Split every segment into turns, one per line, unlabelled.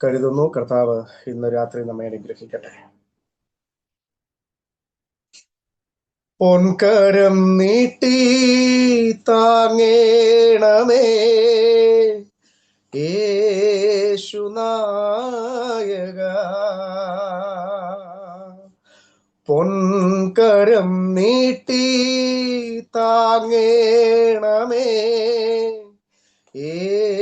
കരുതുന്നു. കർത്താവ് ഇന്ന് രാത്രി നമ്മെ അനുഗ്രഹിക്കട്ടെ. പൊൻകരം നീട്ടി താങ്ങേണമേ യേശുനായക, പൊൻകരം നീട്ടി താങ്ങേണമേ യേശുനായക,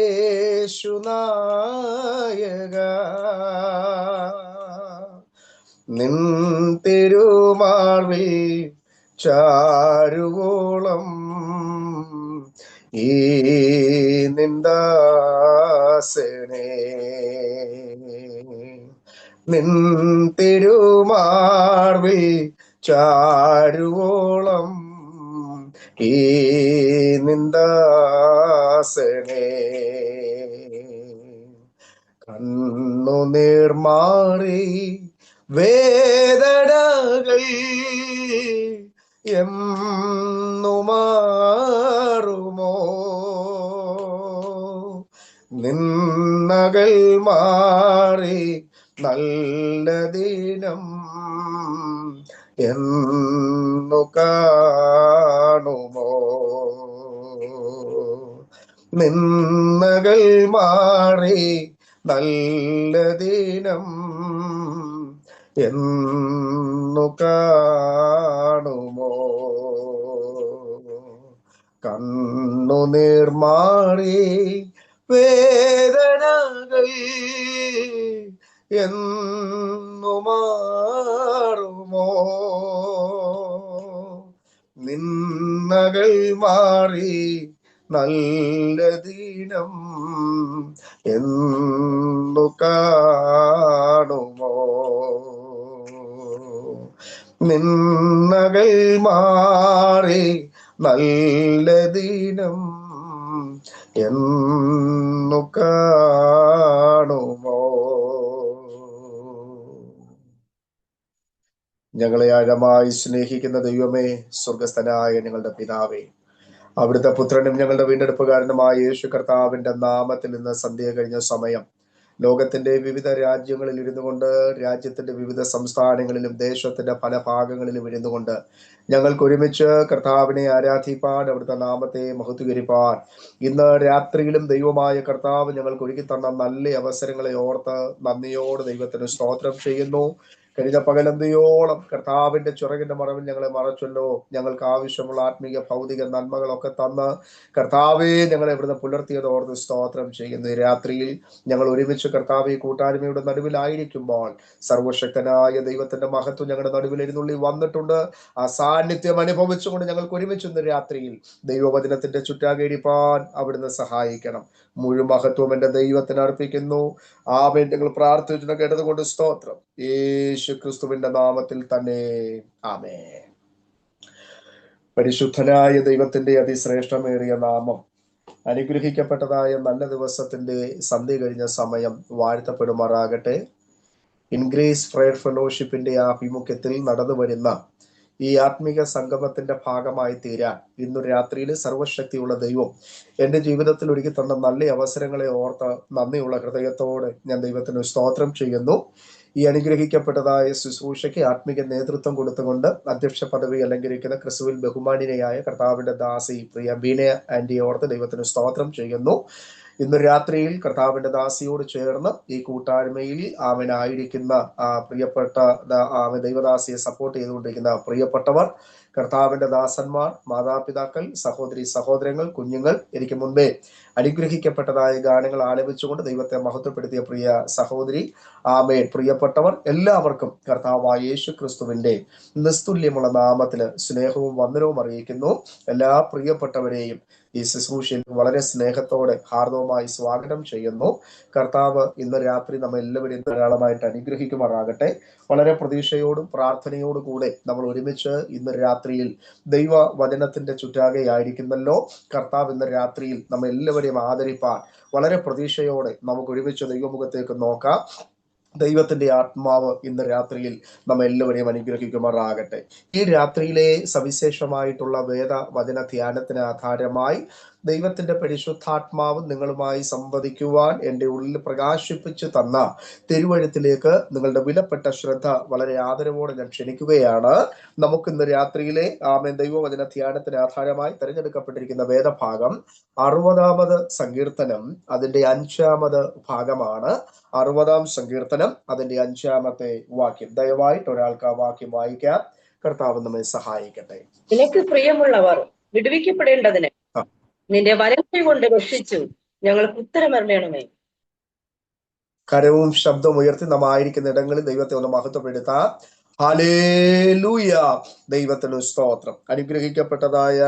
നിൻ തിരുമാർവിൽ ചാരുവോളം ഈ നിന്ദാസനെ, നിൻ തിരുമാർവിൽ ചാരുവോളം ഈ നിന്ദാസനെ, കണ്ണുനീർ മാറി വേദനകൾ എന്നു മാറുമോ, നിന്നകൾ മാറി നല്ല ദിനം എന്നു കാണുമോ, നിന്നകൾ മാറി നല്ല ദിനം എന്നു കാണുമോ, കണ്ണുനീർ മാറി വേദനകൾ എന്നു മാറുമോ, നിന്നകൾ മാറി നല്ല ദിനം എന്നു കാണുമോ, നിന്നകൾ മാറി നല്ല ദിനം എന്നു കാണുമോ. ഞങ്ങളെ ആഴമായി സ്നേഹിക്കുന്ന ദൈവമേ, സ്വർഗസ്ഥനായ ഞങ്ങളുടെ പിതാവേ, അവിടുത്തെ പുത്രനും ഞങ്ങളുടെ വീണ്ടെടുപ്പുകാരനുമായ യേശു കർത്താവിന്റെ നാമത്തിൽ ഇന്ന് സന്ധ്യ കഴിഞ്ഞ സമയം ലോകത്തിന്റെ വിവിധ രാജ്യങ്ങളിൽ ഇരുന്നു കൊണ്ട്, രാജ്യത്തിന്റെ വിവിധ സംസ്ഥാനങ്ങളിലും ദേശത്തിന്റെ പല ഭാഗങ്ങളിലും ഇരുന്നു കൊണ്ട് ഞങ്ങൾക്ക് ഒരുമിച്ച് കർത്താവിനെ ആരാധിപ്പാൻ, അവിടുത്തെ നാമത്തെ മഹത്വീകരിപ്പാൻ ഇന്ന് രാത്രിയിലും ദൈവമായ കർത്താവ് ഞങ്ങൾക്ക് ഒരുക്കി തന്ന നല്ല അവസരങ്ങളെ ഓർത്ത് നന്ദിയോട് ദൈവത്തിന് സ്തോത്രം ചെയ്യുന്നു. കഴിഞ്ഞ പകലന്തിയോളം കർത്താവിന്റെ ചിറകിന്റെ മറവിൽ ഞങ്ങളെ മറച്ചല്ലോ. ഞങ്ങൾക്ക് ആവശ്യമുള്ള ആത്മീയ ഭൗതിക നന്മകളൊക്കെ തന്ന് കർത്താവെ ഞങ്ങളെ ഇവിടുന്ന് പുലർത്തിയത് ഓർത്ത് സ്തോത്രം ചെയ്യുന്നു. ഈ രാത്രിയിൽ ഞങ്ങൾ ഒരുമിച്ച് കർത്താവെ കൂട്ടായ്മയുടെ നടുവിലായിരിക്കുമ്പോൾ സർവശക്തനായ ദൈവത്തിന്റെ മഹത്വം ഞങ്ങളുടെ നടുവിൽ എഴുന്നള്ളി വന്നിട്ടുണ്ട്. ആ സാന്നിധ്യം അനുഭവിച്ചുകൊണ്ട് ഞങ്ങൾക്ക് ഒരുമിച്ച് ഇന്ന് രാത്രിയിൽ ദൈവവചനത്തിന്റെ ചുറ്റാകേടിപ്പാൻ അവിടുന്ന് സഹായിക്കണം. മുഴു മഹത്വം എന്റെ ദൈവത്തിന് അർപ്പിക്കുന്നു. ആമേൻ. ഞങ്ങൾ പ്രാർത്ഥിച്ചു കേട്ടതുകൊണ്ട് സ്തോത്രം. യേശു ക്രിസ്തുവിന്റെ നാമത്തിൽ തന്നെ ആമേൻ. പരിശുദ്ധനായ ദൈവത്തിന്റെ അതിശ്രേഷ്ഠമേറിയ നാമം അനുഗ്രഹിക്കപ്പെട്ടതായ നല്ല ദിവസത്തിന്റെ സന്ധ്യ കഴിഞ്ഞ സമയം വാഴ്ത്തപ്പെടുമാറാകട്ടെ. ഇൻഗ്രേസ് പ്രയർ ഫെലോഷിപ്പിന്റെ ആഭിമുഖ്യത്തിൽ നടന്നു വരുന്ന ഈ ആത്മീക സംഗമത്തിന്റെ ഭാഗമായി തീരാൻ ഇന്നു രാത്രിയിൽ സർവശക്തിയുള്ള ദൈവം എൻ്റെ ജീവിതത്തിൽ ഒരുക്കി തന്ന നല്ല അവസരങ്ങളെ ഓർത്ത് നന്ദിയുള്ള ഹൃദയത്തോടെ ഞാൻ ദൈവത്തിന് സ്തോത്രം ചെയ്യുന്നു. ഈ അനുഗ്രഹിക്കപ്പെട്ടതായ ശുശ്രൂഷയ്ക്ക് ആത്മീക നേതൃത്വം കൊടുത്തുകൊണ്ട് അധ്യക്ഷ പദവി അലങ്കരിക്കുന്ന ക്രിസ്തുവിൽ ബഹുമാനിയായ കർത്താവിന്റെ ദാസി പ്രിയ ബീന ആന്റിയെ ഓർത്ത് ദൈവത്തിന് സ്തോത്രം ചെയ്യുന്നു. ഇന്ന് രാത്രിയിൽ കർത്താവിന്റെ ദാസിയോട് ചേർന്ന് ഈ കൂട്ടായ്മയിൽ അവനായിരിക്കുന്ന പ്രിയപ്പെട്ട ദൈവദാസിയെ സപ്പോർട്ട് ചെയ്തുകൊണ്ടിരിക്കുന്ന പ്രിയപ്പെട്ടവർ, കർത്താവിന്റെ ദാസന്മാർ, മാതാപിതാക്കൾ, സഹോദരി സഹോദരങ്ങൾ, കുഞ്ഞുങ്ങൾ, എനിക്ക് മുൻപേ അനുഗ്രഹിക്കപ്പെട്ടതായ ഗാനങ്ങൾ ആലപിച്ചുകൊണ്ട് ദൈവത്തെ മഹത്വപ്പെടുത്തിയ പ്രിയ സഹോദരി, ആമേൻ, പ്രിയപ്പെട്ടവർ എല്ലാവർക്കും കർത്താവായ യേശു ക്രിസ്തുവിന്റെ നിസ്തുല്യമുള്ള നാമത്തില് സ്നേഹവും വന്ദനവും അറിയിക്കുന്നു. എല്ലാ പ്രിയപ്പെട്ടവരെയും ഈ ശുശ്രൂഷയിൽ വളരെ സ്നേഹത്തോടെ ഹാർദവുമായി സ്വാഗതം ചെയ്യുന്നു. കർത്താവ് ഇന്ന് രാത്രി നമ്മ എല്ലാവരെയും ധാരാളമായിട്ട് അനുഗ്രഹിക്കുമാറാകട്ടെ. വളരെ പ്രതീക്ഷയോടും പ്രാർത്ഥനയോടും കൂടെ നമ്മൾ ഒരുമിച്ച് ഇന്ന് രാത്രിയിൽ ദൈവ വചനത്തിന്റെ ചുറ്റാകെ ആയിരിക്കുന്നല്ലോ. കർത്താവ് ഇന്ന് രാത്രിയിൽ നമ്മ എല്ലാവരെയും ആദരിപ്പാൻ വളരെ പ്രതീക്ഷയോടെ നമുക്ക് ഒരുമിച്ച് ദൈവമുഖത്തേക്ക് നോക്കാം. ദൈവത്തിന്റെ ആത്മാവ് ഇന്ന് രാത്രിയിൽ നമ്മ എല്ലാവരെയും അനുഗ്രഹിക്കുമാറാകട്ടെ. ഈ രാത്രിയിലെ സവിശേഷമായിട്ടുള്ള വേദ വചന ധ്യാനത്തിന് ആധാരമായി ദൈവത്തിന്റെ പരിശുദ്ധാത്മാവ് നിങ്ങളുമായി സംവദിക്കുവാൻ എൻ്റെ ഉള്ളിൽ പ്രകാശിപ്പിച്ചു തന്ന തിരുവഴുത്തിലേക്ക് നിങ്ങളുടെ വിലപ്പെട്ട ശ്രദ്ധ വളരെ ആദരവോടെ ഞാൻ ക്ഷണിക്കുകയാണ്. നമുക്കിന്ന് രാത്രിയിലെ ദൈവവചന ധ്യാനത്തിന് ആധാരമായി തിരഞ്ഞെടുക്കപ്പെട്ടിരിക്കുന്ന വേദഭാഗം 60-ാമത് സങ്കീർത്തനം, അതിന്റെ 5-ാമത് ഭാഗമാണ്. 60-ാം സങ്കീർത്തനം, അതിന്റെ 5-ാമത്തെ വാക്യം. ദയവായിട്ട് ഒരാൾക്ക് ആ വാക്യം വായിക്കാം. കർത്താവ് നമ്മെ സഹായിക്കട്ടെ.
നിനക്ക് പ്രിയമുള്ളവർ വിടുവിക്കപ്പെടേണ്ടതിന് നിന്റെ വലങ്കൈ കൊണ്ട് രക്ഷിച്ചു ഞങ്ങൾക്ക് ഉത്തരമരണമേ.
കരവും ശബ്ദവും ഉയർത്തി നാം ആയിരിക്കുന്ന ഇടങ്ങളിൽ ദൈവത്തെ ഒന്ന് മഹത്വപ്പെടുത്താം. ഹല്ലേലൂയ, ദൈവത്തിന് സ്തോത്രം. അനുഗ്രഹിക്കപ്പെട്ടതായ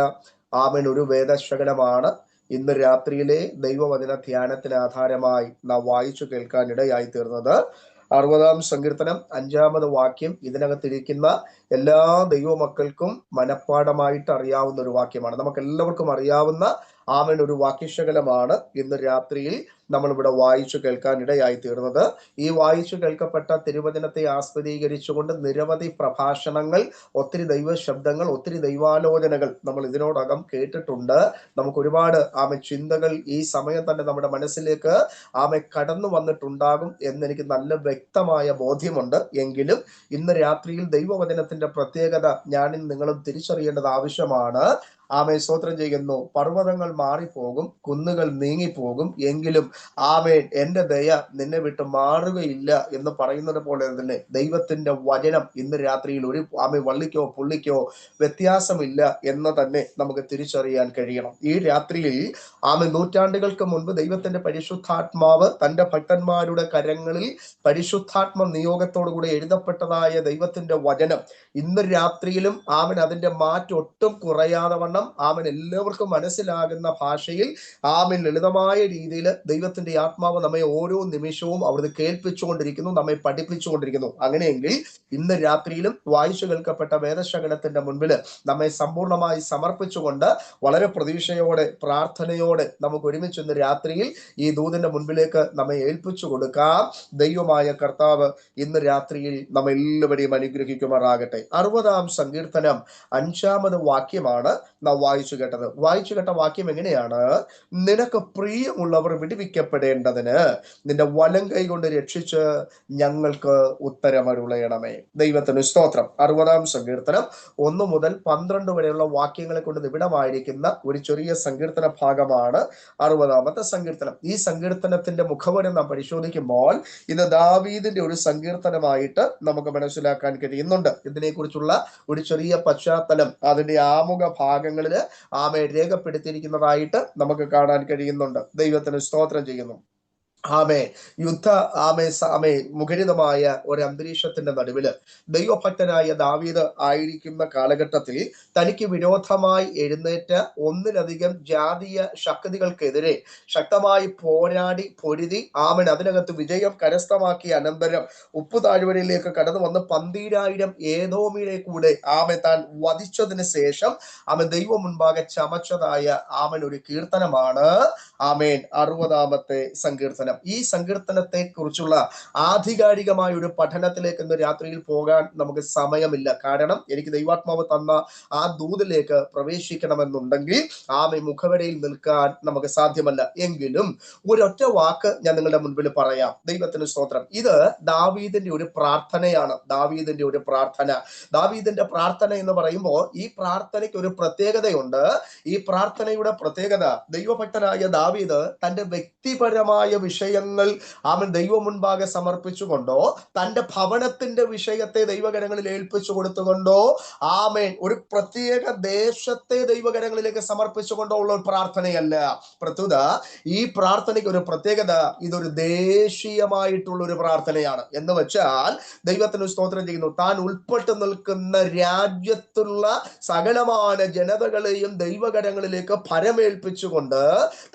ഒരു വേദശകലമാണ് ഇന്ന് രാത്രിയിലെ ദൈവവചന ധ്യാനത്തിന് ആധാരമായി നാം വായിച്ചു കേൾക്കാൻ ഇടയായി തീർന്നത്. 60-ാം സങ്കീർത്തനം 5-ാമത് വാക്യം ഇതിനകത്തിരിക്കുന്ന എല്ലാ ദൈവമക്കൾക്കും മനഃപ്പാഠമായിട്ട് അറിയാവുന്ന ഒരു വാക്യമാണ്. നമുക്ക് എല്ലാവർക്കും അറിയാവുന്ന ഒരു വാക്യശകലമാണ് ഇന്ന് രാത്രിയിൽ നമ്മൾ ഇവിടെ വായിച്ചു കേൾക്കാൻ ഇടയായി തീർന്നത്. ഈ വായിച്ചു കേൾക്കപ്പെട്ട തിരുവചനത്തെ ആസ്പദീകരിച്ചുകൊണ്ട് നിരവധി പ്രഭാഷണങ്ങൾ, ഒത്തിരി ദൈവ ശബ്ദങ്ങൾ, ഒത്തിരി ദൈവാലോചനകൾ നമ്മൾ ഇതിനോടകം കേട്ടിട്ടുണ്ട്. നമുക്ക് ഒരുപാട് ചിന്തകൾ ഈ സമയം തന്നെ നമ്മുടെ മനസ്സിലേക്ക് കടന്നു വന്നിട്ടുണ്ടാകും എന്നെനിക്ക് നല്ല വ്യക്തമായ ബോധ്യമുണ്ട്. എങ്കിലും ഇന്ന് രാത്രിയിൽ ദൈവവചനത്തിന്റെ പ്രത്യേകത ഞാനും നിങ്ങളും തിരിച്ചറിയേണ്ടത് ആവശ്യമാണ്. സ്തോത്രം ചെയ്യുന്നു. പർവ്വതങ്ങൾ മാറിപ്പോകും, കുന്നുകൾ നീങ്ങിപ്പോകും, എങ്കിലും എന്റെ ദയ നിന്നെ വിട്ട് മാറുകയില്ല എന്ന് പറയുന്നത് പോലെ തന്നെ ദൈവത്തിന്റെ വചനം ഇന്ന് രാത്രിയിൽ ഒരു വള്ളിക്കോ പുള്ളിക്കോ വ്യത്യാസമില്ല എന്ന് തന്നെ നമുക്ക് തിരിച്ചറിയാൻ കഴിയണം. ഈ രാത്രിയിൽ നൂറ്റാണ്ടുകൾക്ക് മുൻപ് ദൈവത്തിന്റെ പരിശുദ്ധാത്മാവ് തന്റെ ഭക്തന്മാരുടെ കരങ്ങളിൽ പരിശുദ്ധാത്മ നിയോഗത്തോടുകൂടി എഴുതപ്പെട്ടതായ ദൈവത്തിന്റെ വചനം ഇന്ന് രാത്രിയിലും അതിന്റെ മാറ്റം ഒട്ടും കുറയാതെ വണ്ണം എല്ലാവർക്കും മനസ്സിലാകുന്ന ഭാഷയിൽ ലളിതമായ രീതിയിൽ ദൈവത്തിന്റെ ആത്മാവ് നമ്മെ ഓരോ നിമിഷവും അവിടുന്ന് കേൾപ്പിച്ചുകൊണ്ടിരിക്കുന്നു, നമ്മെ പഠിപ്പിച്ചുകൊണ്ടിരിക്കുന്നു. അങ്ങനെയെങ്കിൽ ഇന്ന് രാത്രിയിലും വായിച്ചു കേൾക്കപ്പെട്ട വേദശകലത്തിന്റെ മുൻപിൽ നമ്മെ സമ്പൂർണമായി സമർപ്പിച്ചുകൊണ്ട് വളരെ പ്രതീക്ഷയോടെ പ്രാർത്ഥനയോടെ നമുക്ക് ഒരുമിച്ച് ഇന്ന് രാത്രിയിൽ ഈ ദൂതന്റെ മുൻപിലേക്ക് നമ്മെ ഏൽപ്പിച്ചു കൊടുക്കാം. ദൈവമായ കർത്താവ് ഇന്ന് രാത്രിയിൽ നമ്മെല്ലാവരെയും അനുഗ്രഹിക്കുമാറാകട്ടെ. 60-ാം സങ്കീർത്തനം 5-ാമത് വാക്യമാണ് നാം വായിച്ചു കേട്ട വാക്യം എങ്ങനെയാണ്? നിനക്ക് പ്രിയമുള്ളവർ വിടുവിക്കപ്പെടേണ്ടതിന് നിന്റെ വലങ്കൈ കൊണ്ട് രക്ഷിച്ച് ഞങ്ങൾക്ക് ഉത്തരമരുളയണമേ. ദൈവത്തിന് സ്തോത്രം. 60-ാം സങ്കീർത്തനം 1 മുതൽ 12 വരെയുള്ള വാക്യങ്ങളെ കൊണ്ട് നിബിഡമായിരിക്കുന്ന ഒരു ചെറിയ സങ്കീർത്തന ഭാഗമാണ് 60-ാമത്തെ സങ്കീർത്തനം. ഈ സങ്കീർത്തനത്തിന്റെ മുഖവരം നാം പരിശോധിക്കുമ്പോൾ ഇത് ദാവീദിന്റെ ഒരു സങ്കീർത്തനമായിട്ട് നമുക്ക് മനസ്സിലാക്കാൻ കഴിയുന്നുണ്ട്. ഇതിനെക്കുറിച്ചുള്ള ഒരു ചെറിയ പശ്ചാത്തലം അതിന്റെ ആമുഖ ഭാഗങ്ങളിൽ രേഖപ്പെടുത്തിയിരിക്കുന്നതായിട്ട് നമുക്ക് കാണാൻ കഴിയുന്നുണ്ട്. ദൈവത്തിന് സ്തോത്രം ചെയ്യുന്നു. യുദ്ധ മുഖരിതമായ ഒരു അന്തരീക്ഷത്തിന്റെ നടുവില് ദൈവഭക്തനായ ദാവീദ് ആയിരിക്കുന്ന കാലഘട്ടത്തിൽ തനിക്ക് വിരോധമായി എഴുന്നേറ്റ ഒന്നിലധികം ജാതീയ ശക്തികൾക്കെതിരെ ശക്തമായി പോരാടി പൊരുതി അതിനകത്ത് വിജയം കരസ്ഥമാക്കിയ അനന്തരം ഉപ്പു താഴ്വരയിലേക്ക് കടന്നു വന്ന് 12,000 ഏദോമിനെ കൂടെ താൻ വധിച്ചതിന് ശേഷം ദൈവം മുൻപാകെ ചമച്ചതായ ഒരു കീർത്തനമാണ് 60-ാമത്തെ സങ്കീർത്തനം. ഈ സങ്കീർത്തനത്തെ കുറിച്ചുള്ള ആധികാരികമായ ഒരു പഠനത്തിലേക്ക് ഇന്ന് രാത്രിയിൽ പോകാൻ നമുക്ക് സമയമില്ല. കാരണം എനിക്ക് ദൈവാത്മാവ് തന്ന ആ ദൂതിലേക്ക് പ്രവേശിക്കണമെന്നുണ്ടെങ്കിൽ മുഖവരയിൽ നിൽക്കാൻ നമുക്ക് സാധ്യമല്ല. എങ്കിലും ഒരൊറ്റ വാക്ക് ഞാൻ നിങ്ങളുടെ മുൻപിൽ പറയാം. ദൈവത്തിന് സ്തോത്രം. ഇത് ദാവീദിന്റെ ഒരു പ്രാർത്ഥനയാണ്. ദാവീദിന്റെ പ്രാർത്ഥന എന്ന് പറയുമ്പോൾ ഈ പ്രാർത്ഥനയ്ക്ക് ഒരു പ്രത്യേകതയുണ്ട്. ഈ പ്രാർത്ഥനയുടെ പ്രത്യേകത ദൈവഭക്തനായ ദാവീദ് തന്റെ വ്യക്തിപരമായ വിഷയങ്ങൾ ദൈവം മുൻപാകെ സമർപ്പിച്ചുകൊണ്ടോ തന്റെ ഭവനത്തിന്റെ വിഷയത്തെ ദൈവകരങ്ങളിൽ ഏൽപ്പിച്ചു കൊടുത്തുകൊണ്ടോ ഒരു പ്രത്യേക ദേശത്തെ ദൈവകരങ്ങളിലേക്ക് സമർപ്പിച്ചുകൊണ്ടോ ഉള്ള ഒരു പ്രാർത്ഥനയല്ല. പ്രത്യുത ഈ പ്രാർത്ഥനയ്ക്ക് ഒരു പ്രത്യേകത, ഇതൊരു ദേശീയമായിട്ടുള്ള ഒരു പ്രാർത്ഥനയാണ്. എന്ന് വെച്ചാൽ ദൈവത്തിന് സ്തോത്രം ചെയ്യുന്നു. താൻ ഉൾപ്പെട്ടു നിൽക്കുന്ന രാജ്യത്തുള്ള സകലമായ ജനതകളെയും ദൈവകരങ്ങളിലേക്ക് ഭരമേൽപ്പിച്ചുകൊണ്ട്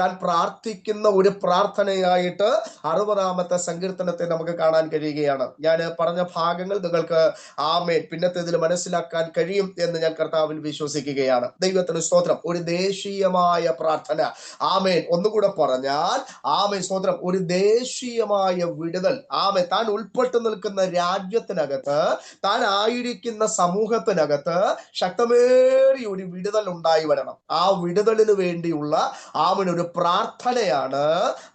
താൻ പ്രാർത്ഥിക്കുന്ന ഒരു പ്രാർത്ഥനയായിട്ട് പറയുന്നതായിട്ട് 60-ാമത്തെ സങ്കീർത്തനത്തെ നമുക്ക് കാണാൻ കഴിയുകയാണ്. ഞാൻ പറഞ്ഞ ഭാഗങ്ങൾ നിങ്ങൾക്ക് ആമേൻ പിന്നത്തേതിൽ മനസ്സിലാക്കാൻ കഴിയും എന്ന് ഞാൻ കർത്താവിൽ വിശ്വസിക്കുകയാണ്. ദൈവത്തിന് സ്തോത്രം. ഒരു ദേശീയമായ പ്രാർത്ഥന. ആമേൻ. ഒന്നുകൂടെ പറഞ്ഞാൽ ആമേൻ സ്തോത്രം, ഒരു ദേശീയമായ വിടുതൽ. ആമേൻ. താൻ ഉൾപ്പെട്ടു നിൽക്കുന്ന രാജ്യത്തിനകത്ത്, താൻ ആയിരിക്കുന്ന സമൂഹത്തിനകത്ത് ശക്തമേറിയ ഒരു വിടുതൽ ഉണ്ടായി വരണം. ആ വിടുതലിന് വേണ്ടിയുള്ള ആമേൻ ഒരു പ്രാർത്ഥനയാണ്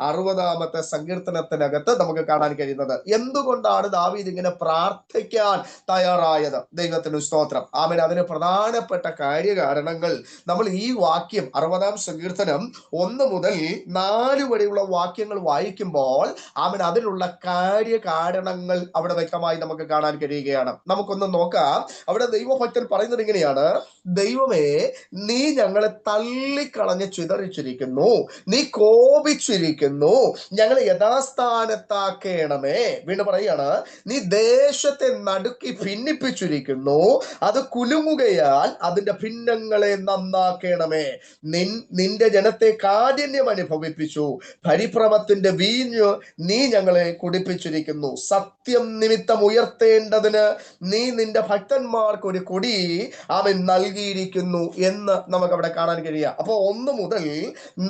60-ാമത്തെ സങ്കീർത്തനത്തിനകത്ത് നമുക്ക് കാണാൻ കഴിയുന്നത്. എന്തുകൊണ്ടാണ് ദാവീദ് ഇങ്ങനെ പ്രാർത്ഥിക്കാൻ തയ്യാറായത്? ദൈവത്തിന് സ്തോത്രം. ആമേൻ. അതിന് പ്രധാനപ്പെട്ട കാര്യകാരണങ്ങൾ നമ്മൾ ഈ വാക്യം 60-ാം സങ്കീർത്തനം 1 മുതൽ 4 വരെയുള്ള വാക്യങ്ങൾ വായിക്കുമ്പോൾ ആമേൻ അതിനുള്ള കാര്യകാരണങ്ങൾ അവിടെ വ്യക്തമായി നമുക്ക് കാണാൻ കഴിയുകയാണ്. നമുക്കൊന്ന് നോക്കാം. അവിടെ ദൈവഭക്തൻ പറയുന്നത് ഇങ്ങനെയാണ്: ദൈവമേ, നീ ഞങ്ങളെ തള്ളിക്കളഞ്ഞ് ചിതറിച്ചിരിക്കുന്നു, നീ കോപിച്ചിരിക്കുന്നു, ഞങ്ങളെ യഥാസ്ഥാനത്താക്കേണമേ. വീണ്ടും പറയാണ്, നീ ദേശത്തെ നടുക്കി ഭിന്നിപ്പിച്ചിരിക്കുന്നു, അത് കുലുങ്ങുകയാൽ അതിന്റെ ഭിന്നങ്ങളെ നന്നാക്കണമേ. നിന്റെ ജനത്തെ കാഠിന്യം അനുഭവിപ്പിച്ചു, പരിഭ്രമത്തിന്റെ വീഞ്ഞു നീ ഞങ്ങളെ കുടിപ്പിച്ചിരിക്കുന്നു. സത്യം നിമിത്തം ഉയർത്തേണ്ടതിന് നീ നിന്റെ ഭക്തന്മാർക്ക് ഒരു കൊടി അവൻ നൽകിയിരിക്കുന്നു എന്ന് നമുക്ക് അവിടെ കാണാൻ കഴിയുക. അപ്പൊ 1 മുതൽ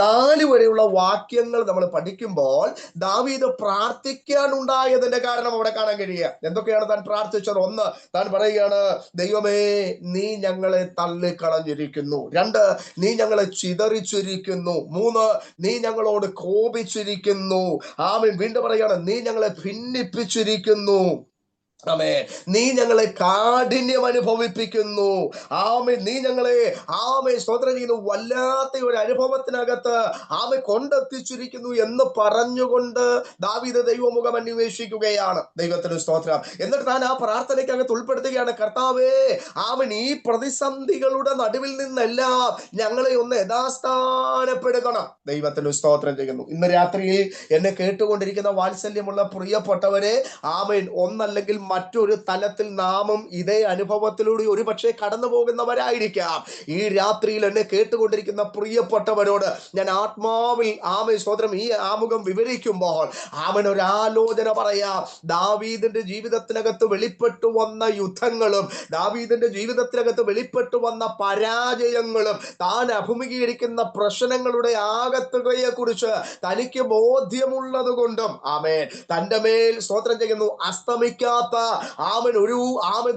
4 വരെയുള്ള വാക്യങ്ങൾ നമ്മൾ പഠിക്കുമ്പോൾ ദാവീദ് പ്രാർത്ഥിക്കാൻ ഉണ്ടായതിന്റെ കാരണം അവിടെ കാണാൻ കഴിയുക. എന്തൊക്കെയാണ് താൻ പ്രാർത്ഥിച്ചത്? 1, താൻ പറയുകയാണ്, ദൈവമേ, നീ ഞങ്ങളെ തള്ളിക്കളഞ്ഞിരിക്കുന്നു. 2, നീ ഞങ്ങളെ ചിതറിച്ചിരിക്കുന്നു. 3, നീ ഞങ്ങളോട് കോപിച്ചിരിക്കുന്നു. ആമേൻ. വീണ്ടും പറയുകയാണ്, നീ ഞങ്ങളെ ഭിന്നിപ്പിച്ചിരിക്കുന്നു. ആമേൻ. നീ ഞങ്ങളെ കാഠിന്യം അനുഭവിപ്പിക്കുന്നു. ആമേൻ. നീ ഞങ്ങളെ ആമേൻ സ്തോത്രം ചെയ്യുന്നു വല്ലാത്ത ഒരു അനുഭവത്തിനകത്ത് ആമേൻ കൊണ്ടെത്തിച്ചിരിക്കുന്നു എന്ന് പറഞ്ഞുകൊണ്ട് ദാവീദ് ദൈവമുഖം അന്വേഷിക്കുകയാണ്. ദൈവത്തിന് സ്തോത്രം. എന്നിട്ട് താൻ ആ പ്രാർത്ഥനയ്ക്കകത്ത് ഉൾപ്പെടുത്തുകയാണ്, കർത്താവേ, ആമേൻ, ഈ പ്രതിസന്ധികളുടെ നടുവിൽ നിന്നെല്ലാം ഞങ്ങളെ ഒന്ന് യഥാസ്ഥാനപ്പെടുത്തണം. ദൈവത്തിന് സ്തോത്രം ചെയ്യുന്നു. ഇന്ന് രാത്രിയിൽ എന്നെ കേട്ടുകൊണ്ടിരിക്കുന്ന വാത്സല്യമുള്ള പ്രിയപ്പെട്ടവരെ, ആമേൻ, ഒന്നല്ലെങ്കിൽ മറ്റൊരു തലത്തിൽ നാമും ഇതേ അനുഭവത്തിലൂടെ ഒരുപക്ഷെ കടന്നു പോകുന്നവരായിരിക്കാം. ഈ രാത്രിയിൽ എന്നെ കേട്ടുകൊണ്ടിരിക്കുന്ന പ്രിയപ്പെട്ടവരോട് ഞാൻ ആത്മാവിൽ ആമേൻ സ്തോത്രം ഈ ആമുഖം വിവരിക്കുമ്പോൾ അവൻ ഒരു ആലോചന പറയാം. ദാവീദിന്റെ ജീവിതത്തിനകത്ത് വെളിപ്പെട്ടു വന്ന യുദ്ധങ്ങളും ദാവീദിന്റെ ജീവിതത്തിനകത്ത് വെളിപ്പെട്ടു വന്ന പരാജയങ്ങളും താൻ അഭിമുഖീകരിക്കുന്ന പ്രശ്നങ്ങളുടെ ആകത്തുകയെ കുറിച്ച് തനിക്ക് ബോധ്യമുള്ളത് കൊണ്ടും ആമേൻ തന്റെ മേൽ സ്തോത്രം ചെയ്യുന്നു അസ്തമിക്കാത്ത ആമൻ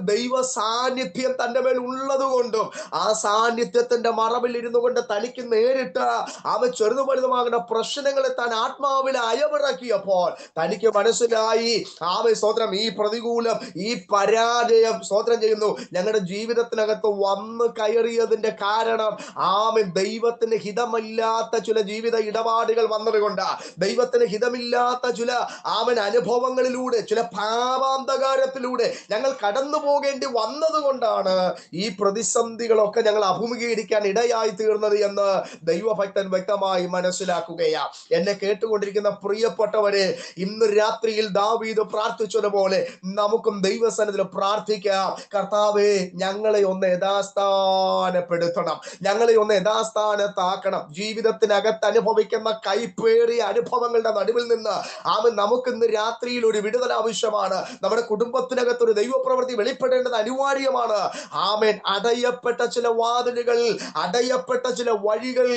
ദൈവ സാന്നിധ്യം തന്റെ മേൽ ഉള്ളത് കൊണ്ടും ആ സാന്നിധ്യത്തിന്റെ മറവിൽ ഇരുന്നു കൊണ്ട് തനിക്ക് നേരിട്ട് അവൻ ചെറുതു വലുതുമാകുന്ന പ്രശ്നങ്ങളെ താൻ ആത്മാവിൽ അയവിറക്കിയപ്പോൾ തനിക്ക് മനസ്സിലായി, ആമേൻ സ്തോത്രം, ഈ പ്രതികൂലം, ഈ പരാജയം സ്തോത്രം ചെയ്യുന്നു ഞങ്ങളുടെ ജീവിതത്തിനകത്ത് വന്നു കയറിയതിന്റെ കാരണം ആമേൻ ദൈവത്തിന് ഹിതമില്ലാത്ത ചില ജീവിത ഇടപാടുകൾ വന്നതുകൊണ്ട്, ദൈവത്തിന് ഹിതമില്ലാത്ത ചില ആമൻ അനുഭവങ്ങളിലൂടെ, ചില ഭാവാന്തകാരത്തിലൂടെ ഞങ്ങൾ കടന്നു പോകേണ്ടി വന്നത് കൊണ്ടാണ് ഈ പ്രതിസന്ധികളൊക്കെ ഞങ്ങൾ അഭിമുഖീകരിക്കാൻ ഇടയായി തീർന്നത് എന്ന് ദൈവഭക്തൻ വ്യക്തമായി മനസ്സിലാക്കുകയാണ്. എന്നെ കേട്ടുകൊണ്ടിരിക്കുന്ന പ്രിയപ്പെട്ടവരെ, ഇന്ന് രാത്രിയിൽ ദാവീദ് പ്രാർത്ഥിച്ചതുപോലെ നമുക്കും ദൈവസന്നിധിയിൽ പ്രാർത്ഥിക്കാം. കർത്താവേ, ഞങ്ങളെ ഒന്ന് യഥാസ്ഥാനപ്പെടുത്തണം, ഞങ്ങളെ ഒന്ന് യഥാസ്ഥാനത്താക്കണം. ജീവിതത്തിനകത്ത് അനുഭവിക്കുന്ന കൈപ്പേറിയ അനുഭവങ്ങളുടെ നടുവിൽ നിന്ന് ആമൻ നമുക്കിന്ന് രാത്രിയിൽ ഒരു വിടുതൽ ആവശ്യമാണ്. നമ്മുടെ കുടുംബത്തിനകത്ത് ഒരു ദൈവപ്രവൃത്തി വെളിപ്പെടേണ്ടത് അനിവാര്യമാണ്. ആമേൻ. അടയപ്പെട്ട ചില വാതിലുകൾ, അടയപ്പെട്ട ചില വഴികൾ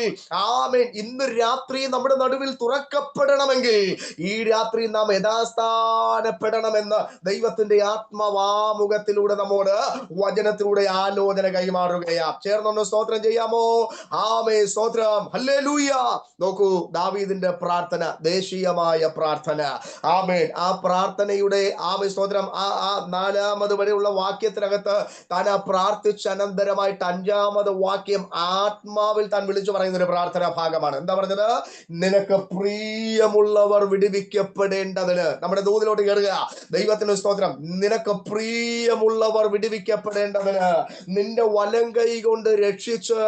ആമേൻ ഇന്ന് രാത്രി നമ്മുടെ നടുവിൽ തുറക്കപ്പെടണമെങ്കിൽ ഈ രാത്രി നാം യഥാസ്ഥാനപ്പെടണമെന്ന് ദൈവത്തിന്റെ ആത്മവാമുഖത്തിലൂടെ നമ്മോട് വചനത്തിലൂടെ ആലോചന കൈമാറുകയാ. ചേർന്നൊന്ന് സ്തോത്രം ചെയ്യാമോ? ആമേൻ സ്തോത്രം. ഹല്ലേലൂയ. നോക്കൂ, ദാവീദിന്റെ പ്രാർത്ഥന, ദേശീയമായ പ്രാർത്ഥന. ആമേൻ. ആ പ്രാർത്ഥനയുടെ ആമേൻ സ്തോത്രം ആ 4 വരെയുള്ള വാക്യത്തിനകത്ത് താൻ ആ പ്രാർത്ഥിച്ച അനന്തരമായിട്ട് 5-ാമത് വാക്യം ആത്മാവിൽ താൻ വിളിച്ചു പറയുന്ന ഒരു പ്രാർത്ഥനാ ഭാഗമാണ്. എന്താ പറഞ്ഞത്? നിനക്ക് പ്രിയമുള്ളവർ വിടുവിക്കപ്പെടേണ്ടതിന്. നമ്മുടെ ദൂതിലോട്ട് കയറുക. ദൈവത്തിന് സ്തോത്രം. നിനക്ക് പ്രിയമുള്ളവർ വിടുവിക്കപ്പെടേണ്ടതിന് നിന്റെ വലം കൈ കൊണ്ട് രക്ഷിച്ച്